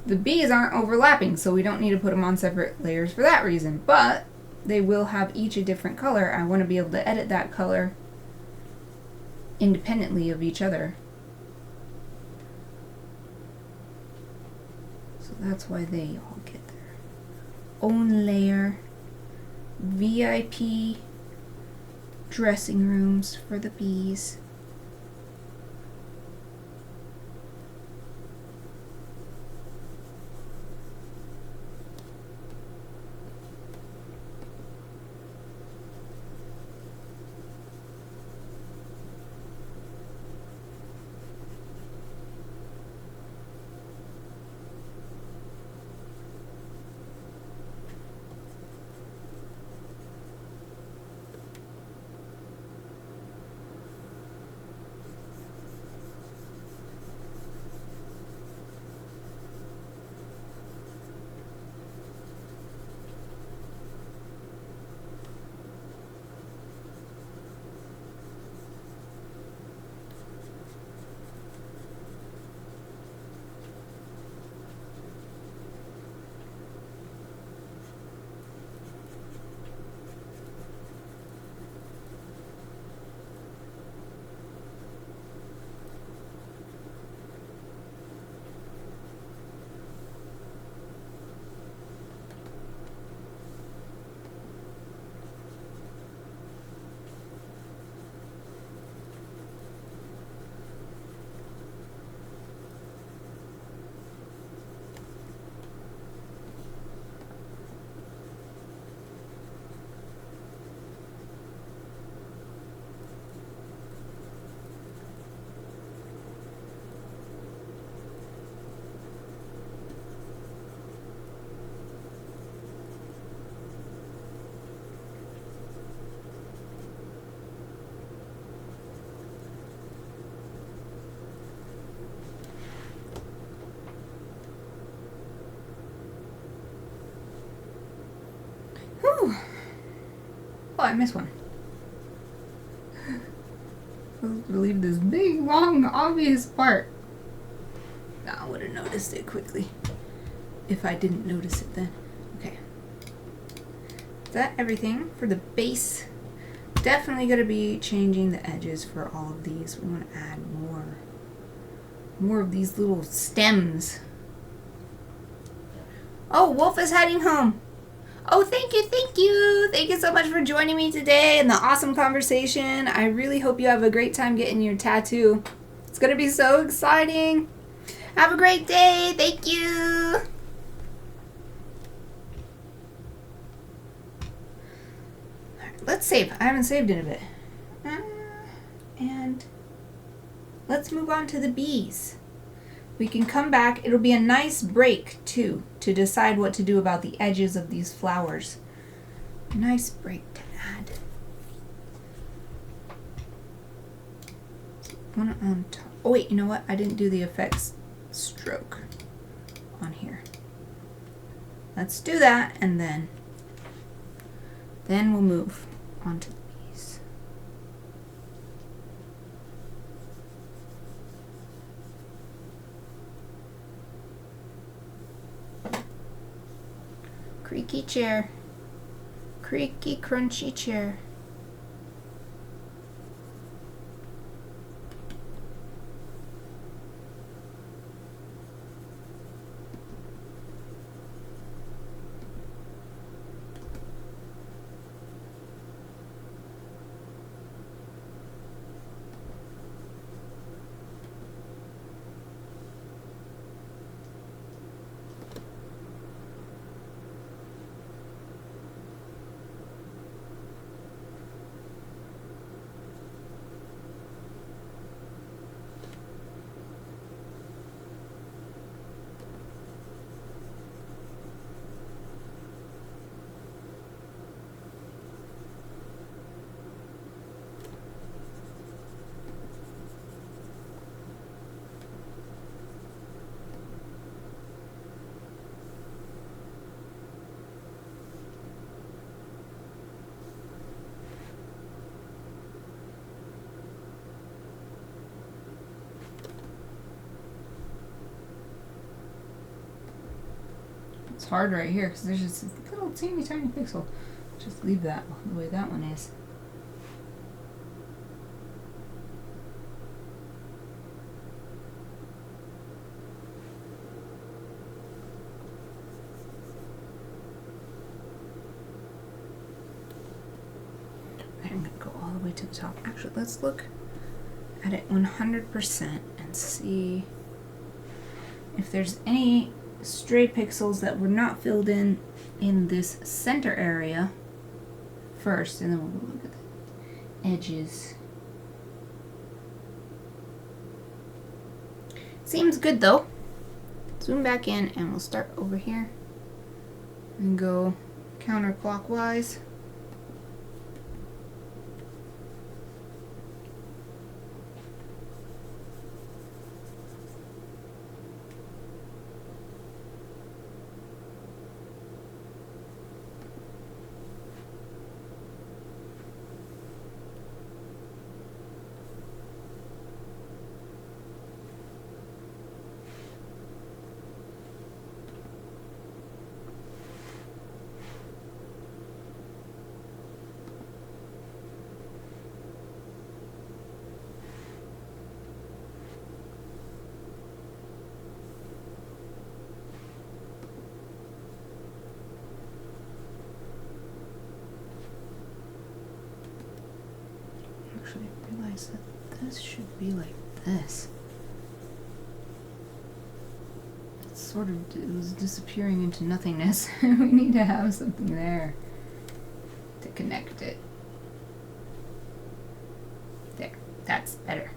The bees aren't overlapping, so we don't need to put them on separate layers for that reason, but they will have each a different color. I want to be able to edit that color independently of each other. That's why they all get their own layer. VIP dressing rooms for the bees. I missed one. Let's leave this big, long, obvious part. I would have noticed it quickly if I didn't notice it then. Okay. Is that everything for the base? Definitely going to be changing the edges for all of these. We want to add more of these little stems. Oh, Wolf is heading home. Oh, thank you, thank you. Thank you so much for joining me today and the awesome conversation. I really hope you have a great time getting your tattoo. It's going to be so exciting. Have a great day. Thank you. All right, let's save. I haven't saved in a bit. And let's move on to the bees. We can come back. It'll be a nice break, too, to decide what to do about the edges of these flowers. Nice break to add. One on top. Oh, wait, you know what? I didn't do the effects stroke on here. Let's do that, and then we'll move on to the bees. Creaky chair. Creaky, crunchy chair. It's hard right here because there's just a little teeny tiny pixel. Just leave that the way that one is. I'm going to go all the way to the top. Actually, let's look at it 100% and see if there's any stray pixels that were not filled in this center area first, and then we'll look at the edges. Seems good though. Zoom back in and we'll start over here and go counterclockwise. Actually, I realized that this should be like this. It's sort of, it was disappearing into nothingness. We need to have something there to connect it. There, that's better.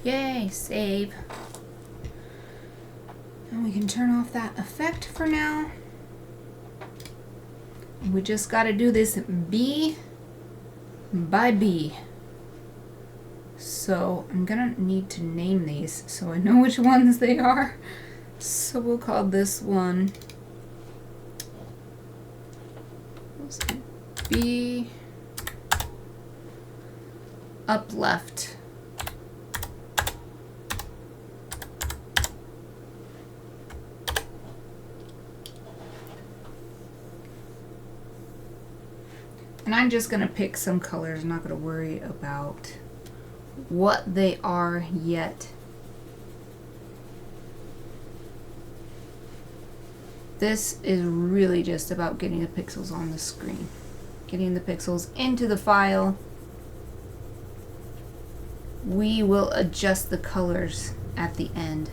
Yay, save. And we can turn off that effect for now. We just got to do this B by B. So I'm gonna need to name these so I know which ones they are. So we'll call this one B up left. And I'm just gonna pick some colors. I'm not gonna worry about what they are yet. This is really just about getting the pixels on the screen, getting the pixels into the file. We will adjust the colors at the end.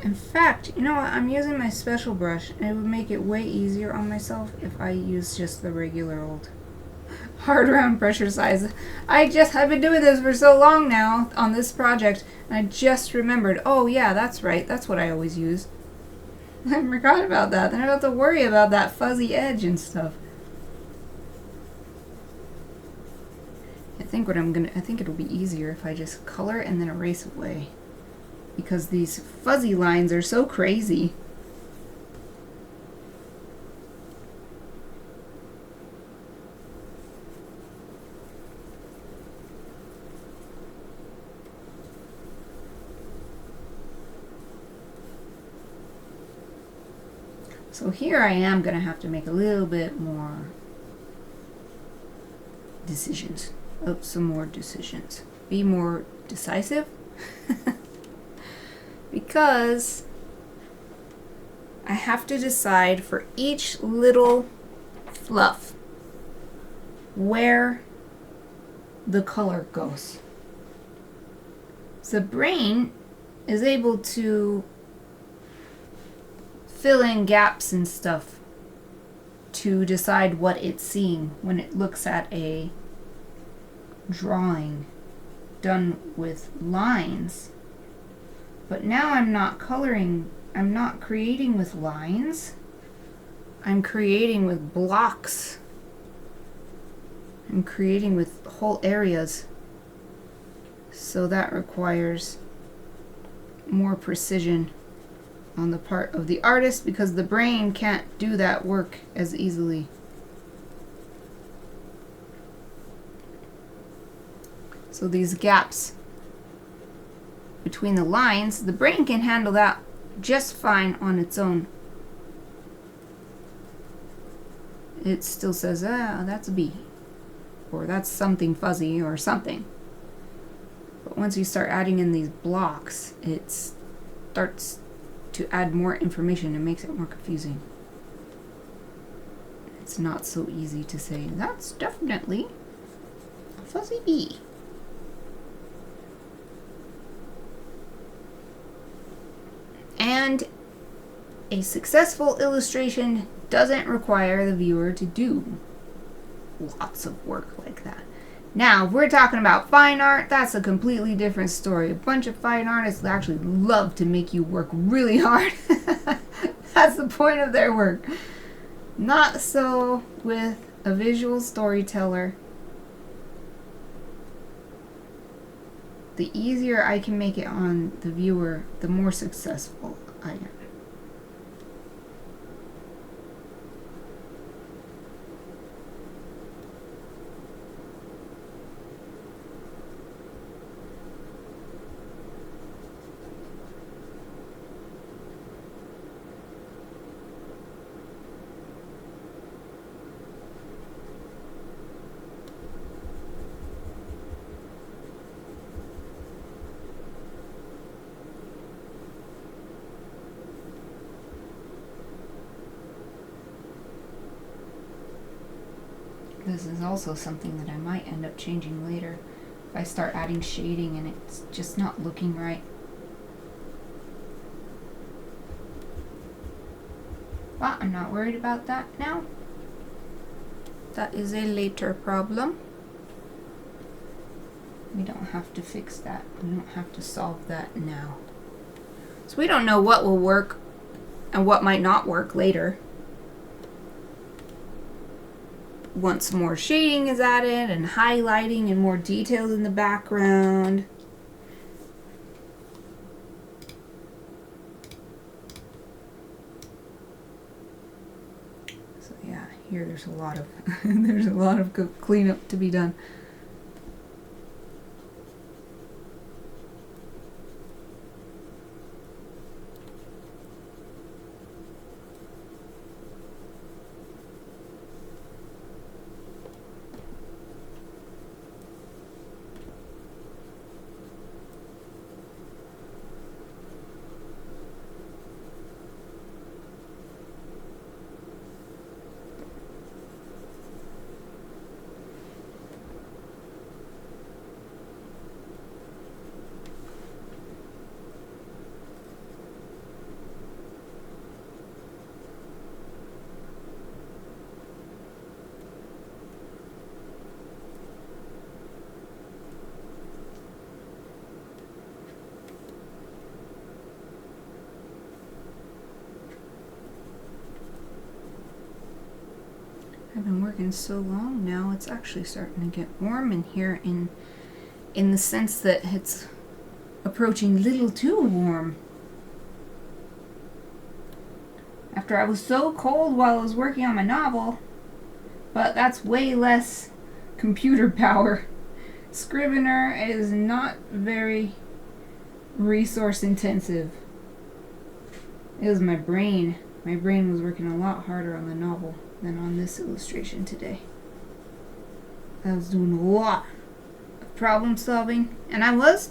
In fact, you know what? I'm using my special brush, and it would make it way easier on myself if I use just the regular old hard round pressure size. I've been doing this for so long now on this project, and I just remembered, oh yeah, that's right, that's what I always use. I forgot about that. Then I don't have to worry about that fuzzy edge and stuff. I think it'll be easier if I just color and then erase away, because these fuzzy lines are so crazy. So here I am going to have to make a little bit more decisions. Oh, some more decisions. Be more decisive. Because I have to decide for each little fluff where the color goes. The brain is able to fill in gaps and stuff to decide what it's seeing when it looks at a drawing done with lines. But now I'm not creating with lines. I'm creating with blocks. I'm creating with whole areas. So that requires more precision on the part of the artist, because the brain can't do that work as easily. So these gaps between the lines, the brain can handle that just fine on its own. It still says, that's a B, or that's something fuzzy, or something. But once you start adding in these blocks, it starts to add more information and makes it more confusing. It's not so easy to say, that's definitely a fuzzy bee. And a successful illustration doesn't require the viewer to do lots of work like that. Now, if we're talking about fine art, that's a completely different story. A bunch of fine artists actually love to make you work really hard. That's the point of their work. Not so with a visual storyteller. The easier I can make it on the viewer, the more successful I am. This is also something that I might end up changing later if I start adding shading and it's just not looking right. But I'm not worried about that now. That is a later problem. We don't have to fix that. We don't have to solve that now. So we don't know what will work and what might not work later. Once more shading is added and highlighting and more details in the background. So yeah, here there's a lot of there's a lot of cleanup to be done. I've been working so long now, it's actually starting to get warm in here in the sense that it's approaching a little too warm. After I was so cold while I was working on my novel, but that's way less computer power. Scrivener is not very resource intensive. It was my brain. My brain was working a lot harder on the novel than on this illustration today. I was doing a lot of problem solving, and I was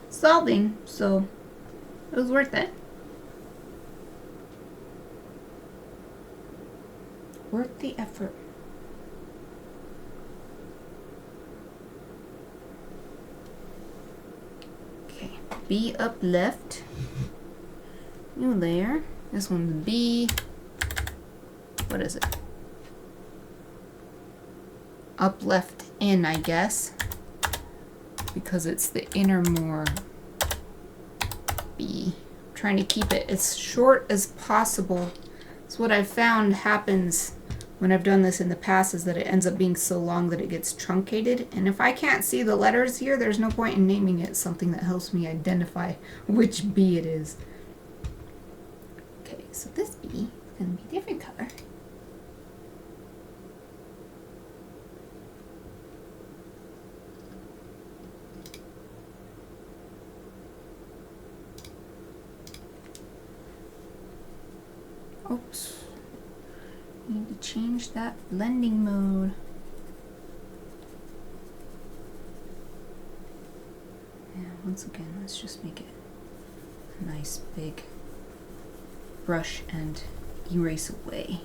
solving, so it was worth it. Worth the effort. Okay, B up left. New layer. This one's B. What is it? Up left in, I guess, because it's the inner more B. I'm trying to keep it as short as possible. So what I've found happens when I've done this in the past is that it ends up being so long that it gets truncated. And if I can't see the letters here, there's no point in naming it something that helps me identify which B it is. Okay, so this B is going to be a different color. Oops. Need to change that blending mode. Yeah, once again, let's just make it a nice big brush and erase away.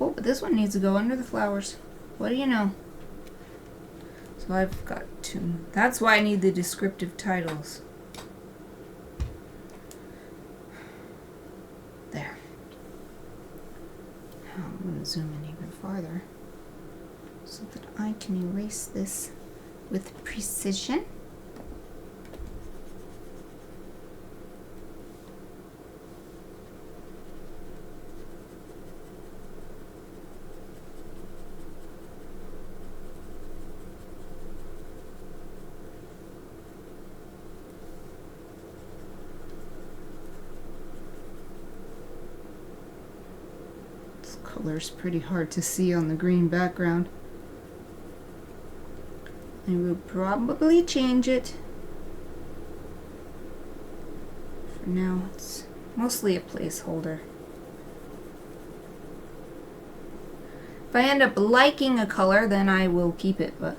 Oh, but this one needs to go under the flowers. What do you know? So I've got to. That's why I need the descriptive titles. There. Now I'm going to zoom in even farther so that I can erase this with precision. Color's pretty hard to see on the green background. I will probably change it. For now, it's mostly a placeholder. If I end up liking a color, then I will keep it, but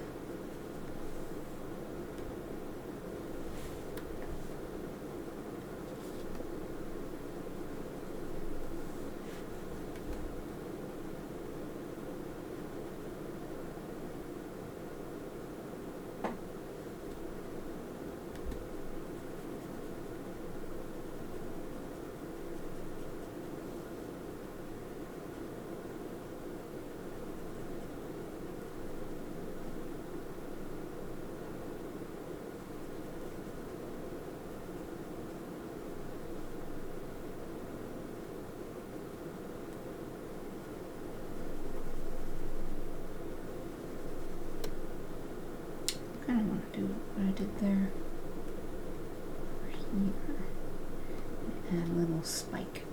little spike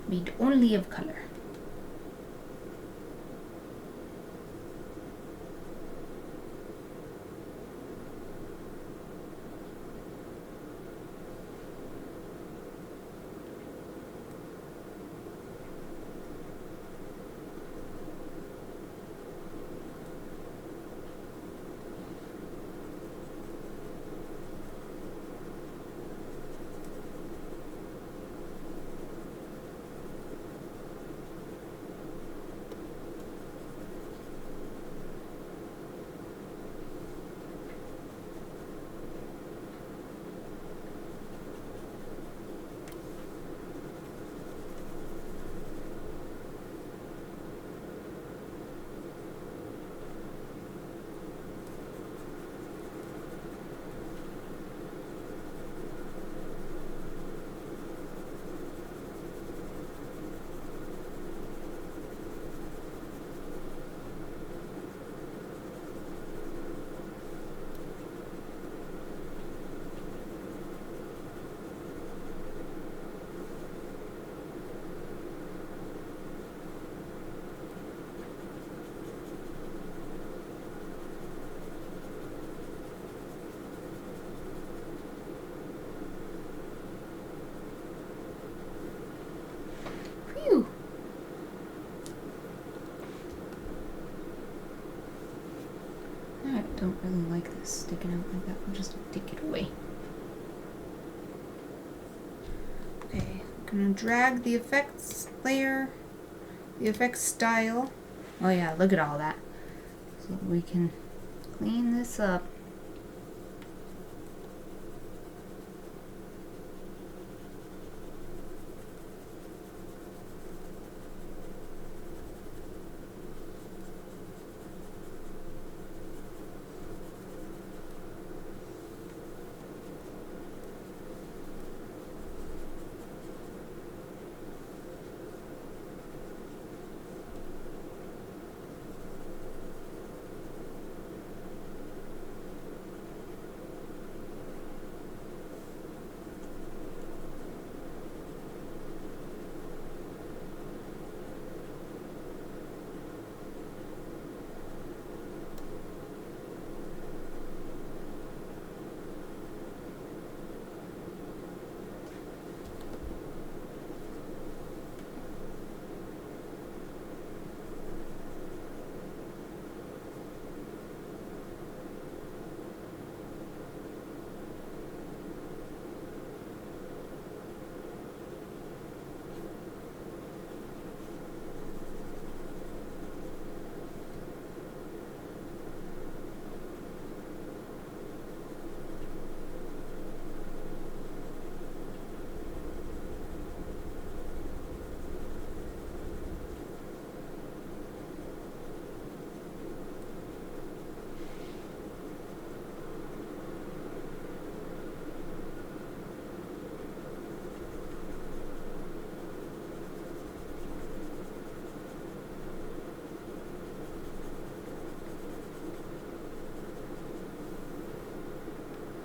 made only of color. Phew. I don't really like this sticking out like that. I'll just take it away. Okay, I'm gonna drag the effects layer, the effects style. Oh yeah, look at all that. So we can clean this up.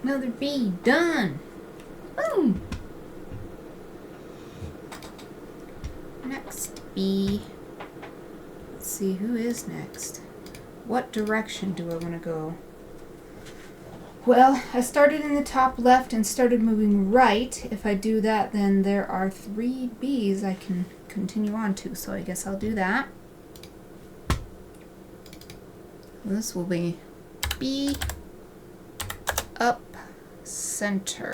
Another bee, done. Boom. Next bee. Let's see, who is next? What direction do I want to go? Well, I started in the top left and started moving right. If I do that, then there are 3 bees I can continue on to, so I guess I'll do that. This will be bee up center.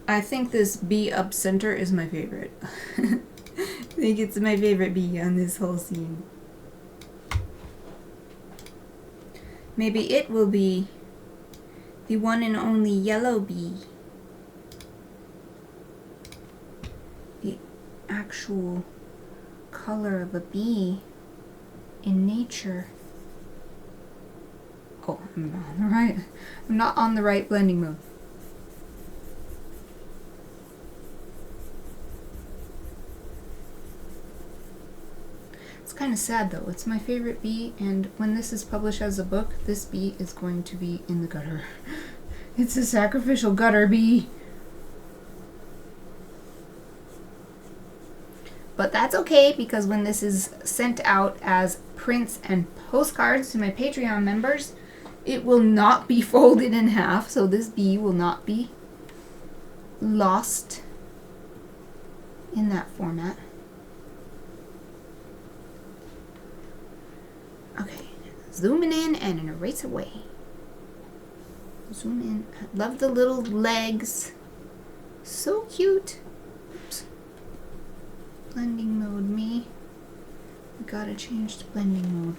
I think this bee up center is my favorite. I think it's my favorite bee on this whole scene. Maybe it will be the one and only yellow bee. The actual color of a bee in nature. Oh, I'm not on the right blending mode. It's kind of sad though. It's my favorite bee, and when this is published as a book, this bee is going to be in the gutter. It's a sacrificial gutter bee. But that's okay, because when this is sent out as prints and postcards to my Patreon members, it will not be folded in half, so this bee will not be lost in that format. Okay, zooming in and erase away. Zoom in. I love the little legs. So cute. Oops. Blending mode me. We gotta change to blending mode.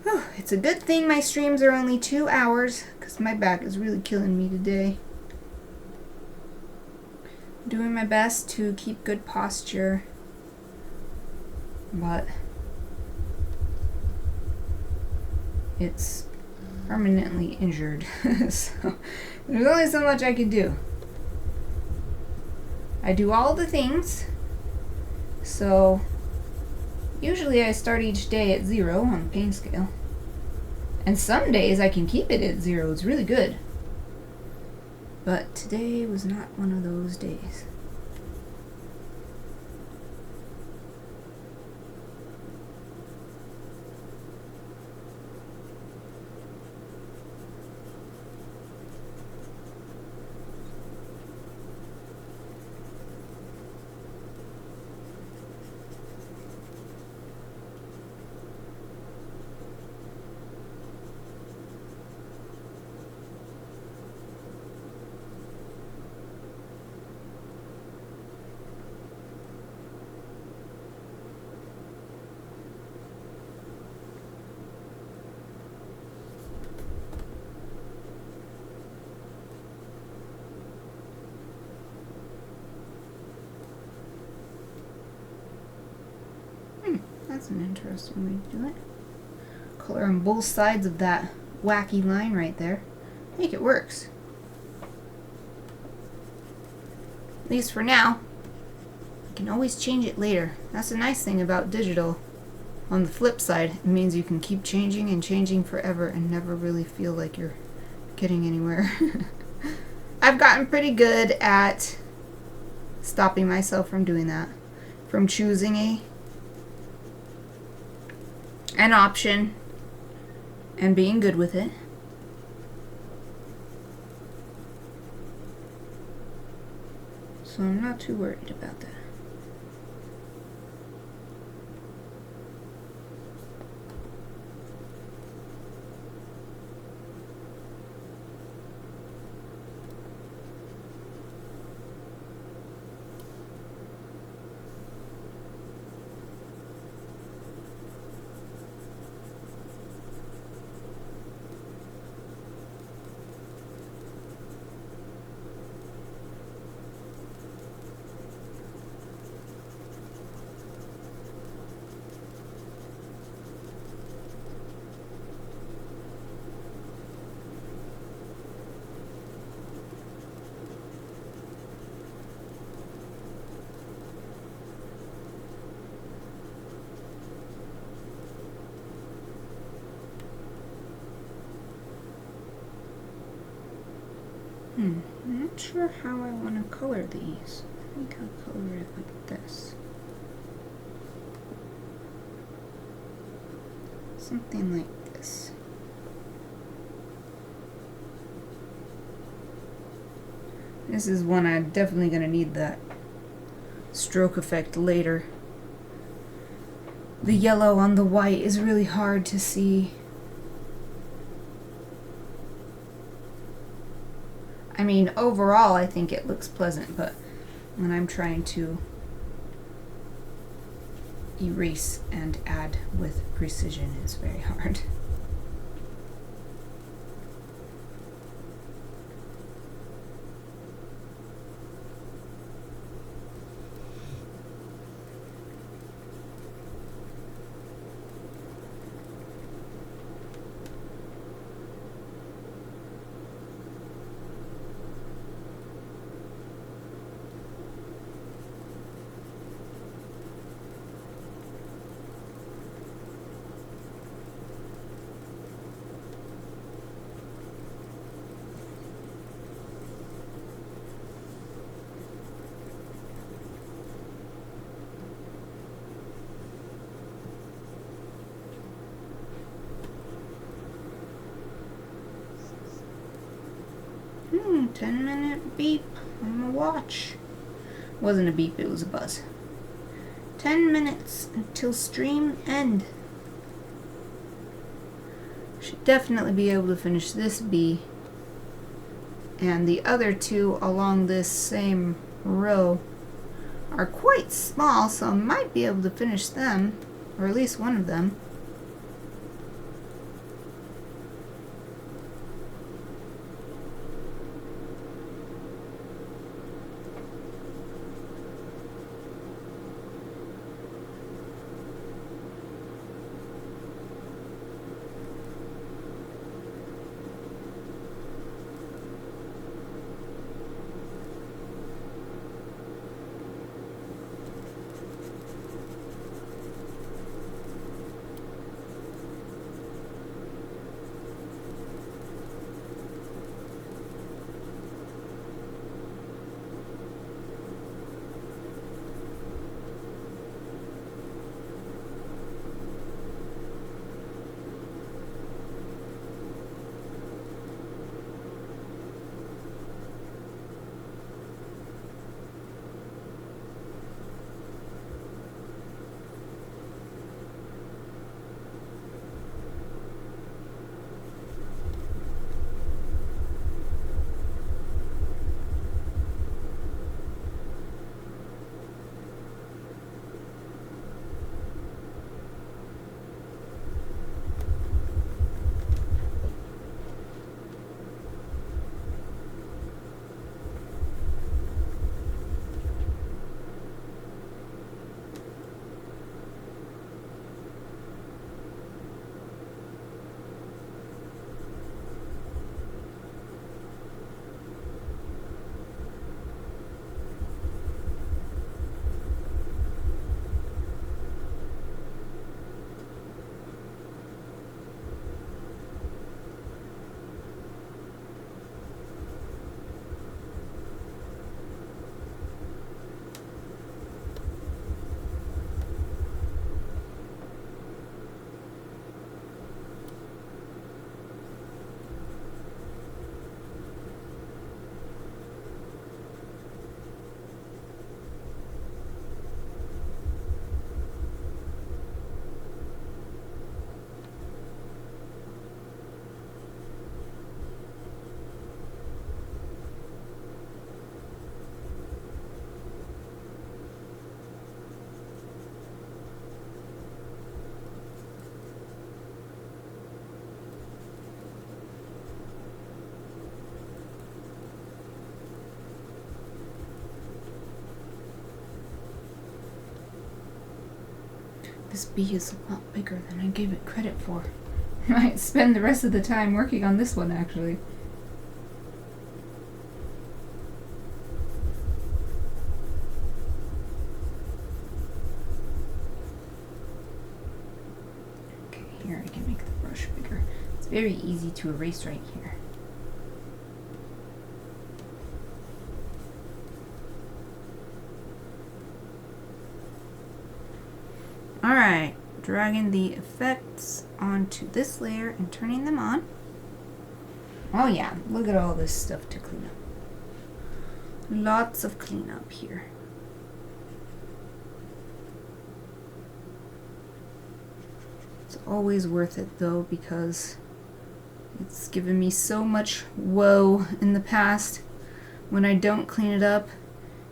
Oh, it's a good thing my streams are only 2 hours, because my back is really killing me today. Doing my best to keep good posture, but it's permanently injured. So there's only so much I can do. I do all the things, so usually I start each day at 0 on the pain scale, and some days I can keep it at 0. It's really good. But today was not one of those days. That's an interesting way to do it. Color on both sides of that wacky line right there. I think it works. At least for now. I can always change it later. That's the nice thing about digital. On the flip side, it means you can keep changing and changing forever and never really feel like you're getting anywhere. I've gotten pretty good at stopping myself from doing that. From choosing an option and being good with it. So I'm not too worried about that. I'm not sure how I want to color these. I think I'll color it like this. Something like this. This is one I'm definitely going to need that stroke effect later. The yellow on the white is really hard to see. I mean, overall, I think it looks pleasant, but when I'm trying to erase and add with precision, it's very hard. 10-minute beep on my watch. Wasn't a beep, it was a buzz. 10 minutes until stream end. Should definitely be able to finish this bee. And the other two along this same row are quite small, so I might be able to finish them, or at least one of them. This bee is a lot bigger than I gave it credit for. I might spend the rest of the time working on this one, actually. Okay, here I can make the brush bigger. It's very easy to erase right here. Alright, dragging the effects onto this layer and turning them on. Oh yeah, look at all this stuff to clean up. Lots of cleanup here. It's always worth it though, because it's given me so much woe in the past when I don't clean it up.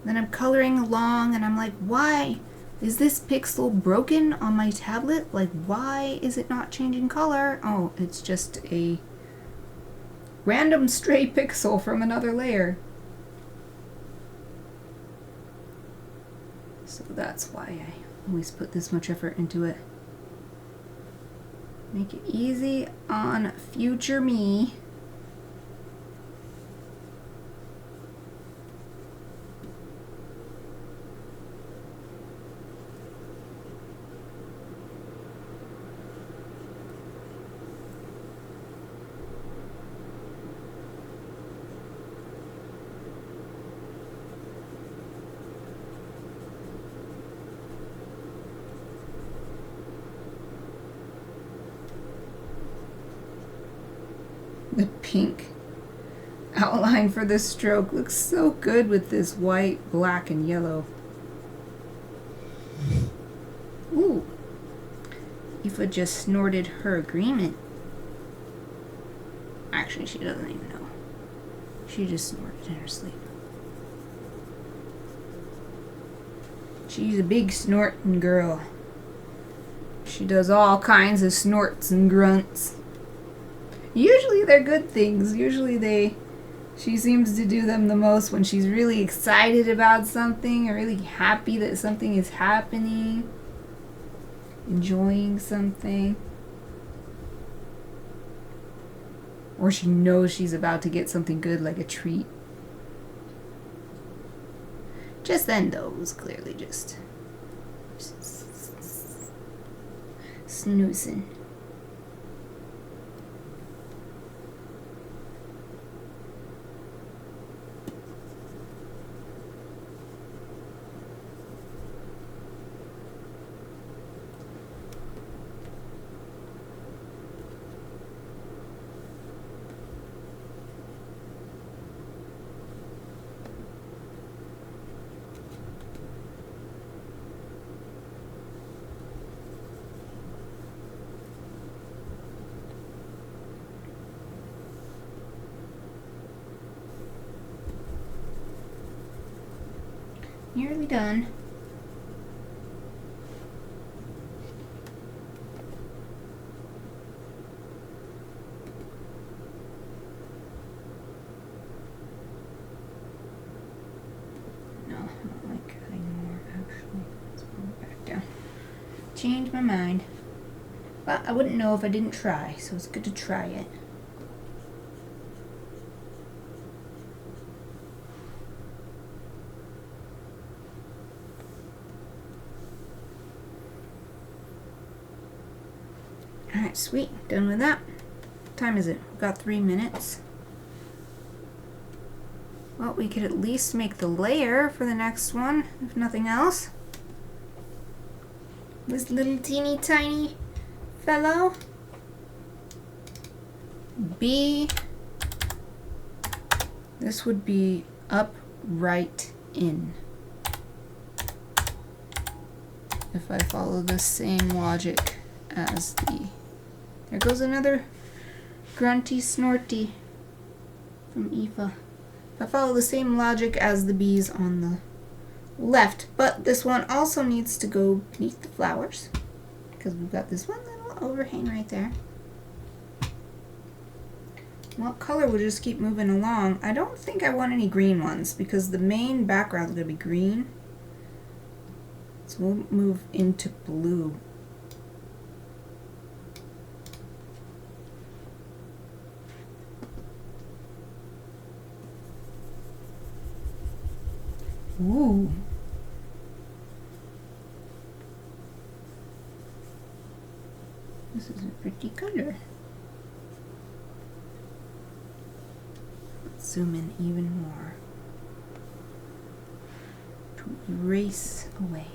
Then I'm coloring along and I'm like, why? Is this pixel broken on my tablet? Like, why is it not changing color? Oh, it's just a random stray pixel from another layer. So that's why I always put this much effort into it. Make it easy on future me. The pink outline for this stroke. Looks so good with this white, black, and yellow. Ooh. Aoife just snorted her agreement. Actually, she doesn't even know. She just snorted in her sleep. She's a big snorting girl. She does all kinds of snorts and grunts. Usually they're good things. She seems to do them the most when she's really excited about something or really happy that something is happening. Enjoying something. Or she knows she's about to get something good like a treat. Just then, though, it was clearly just snoozing. Nearly done. No, I don't like cutting more, actually. Let's pull it back down. Change my mind. But I wouldn't know if I didn't try, so it's good to try it. Alright, sweet. Done with that. What time is it? We've got 3 minutes. Well, we could at least make the layer for the next one, if nothing else. This little teeny tiny fellow. B. This would be up, right, in. If I follow the same logic as the... There goes another grunty snorty from Aoife. If I follow the same logic as the bees on the left, but this one also needs to go beneath the flowers because we've got this one little overhang right there. What color will just keep moving along? I don't think I want any green ones because the main background is going to be green. So we'll move into blue. Ooh. This is a pretty color. Let's zoom in even more to erase away.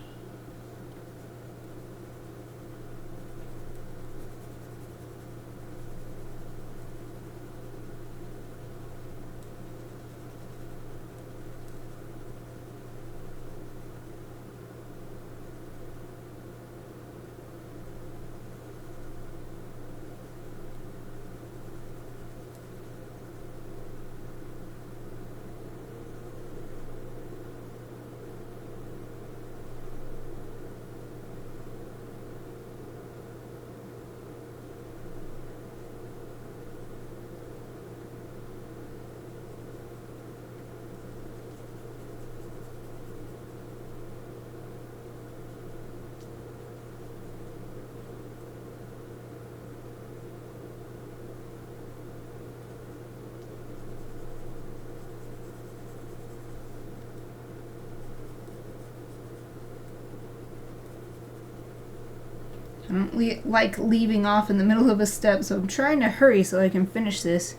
I don't like leaving off in the middle of a step, so I'm trying to hurry so I can finish this,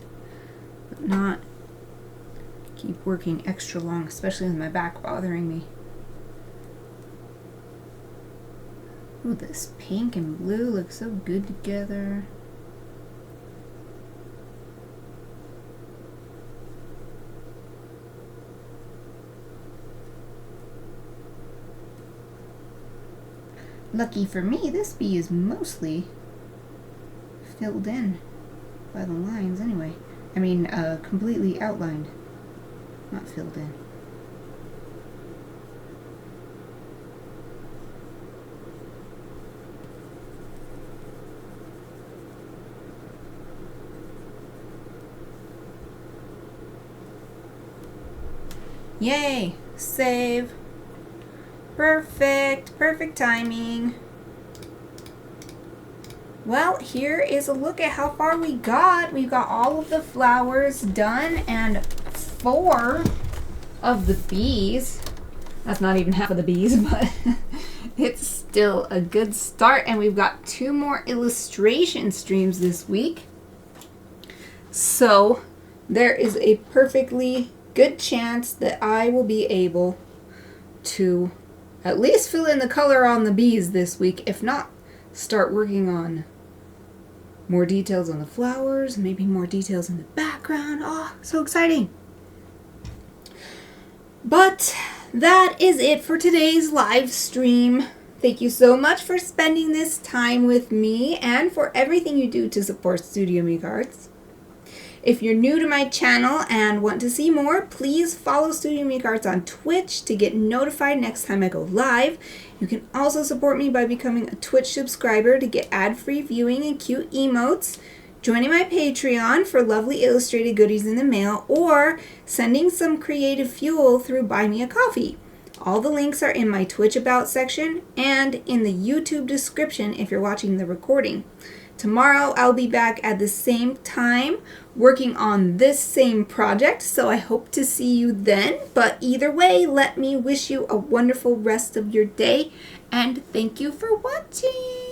but not keep working extra long, especially with my back bothering me. Ooh, this pink and blue look so good together. Lucky for me, this bee is mostly filled in by the lines anyway. I mean, completely outlined, not filled in. Yay! Save. Perfect. Perfect timing. Well, here is a look at how far we got. We've got all of the flowers done and 4 of the bees. That's not even half of the bees, but it's still a good start. And we've got 2 more illustration streams this week. So there is a perfectly good chance that I will be able to at least fill in the color on the bees this week. If not, start working on more details on the flowers, maybe more details in the background. Oh, so exciting. But that is it for today's live stream. Thank you so much for spending this time with me and for everything you do to support Studio Mikarts. If you're new to my channel and want to see more, please follow Studio Mikarts on Twitch to get notified next time I go live. You can also support me by becoming a Twitch subscriber to get ad-free viewing and cute emotes, joining my Patreon for lovely illustrated goodies in the mail, or sending some creative fuel through Buy Me a Coffee. All the links are in my Twitch About section and in the YouTube description if you're watching the recording. Tomorrow I'll be back at the same time working on this same project, so I hope to see you then. But either way, let me wish you a wonderful rest of your day, and thank you for watching.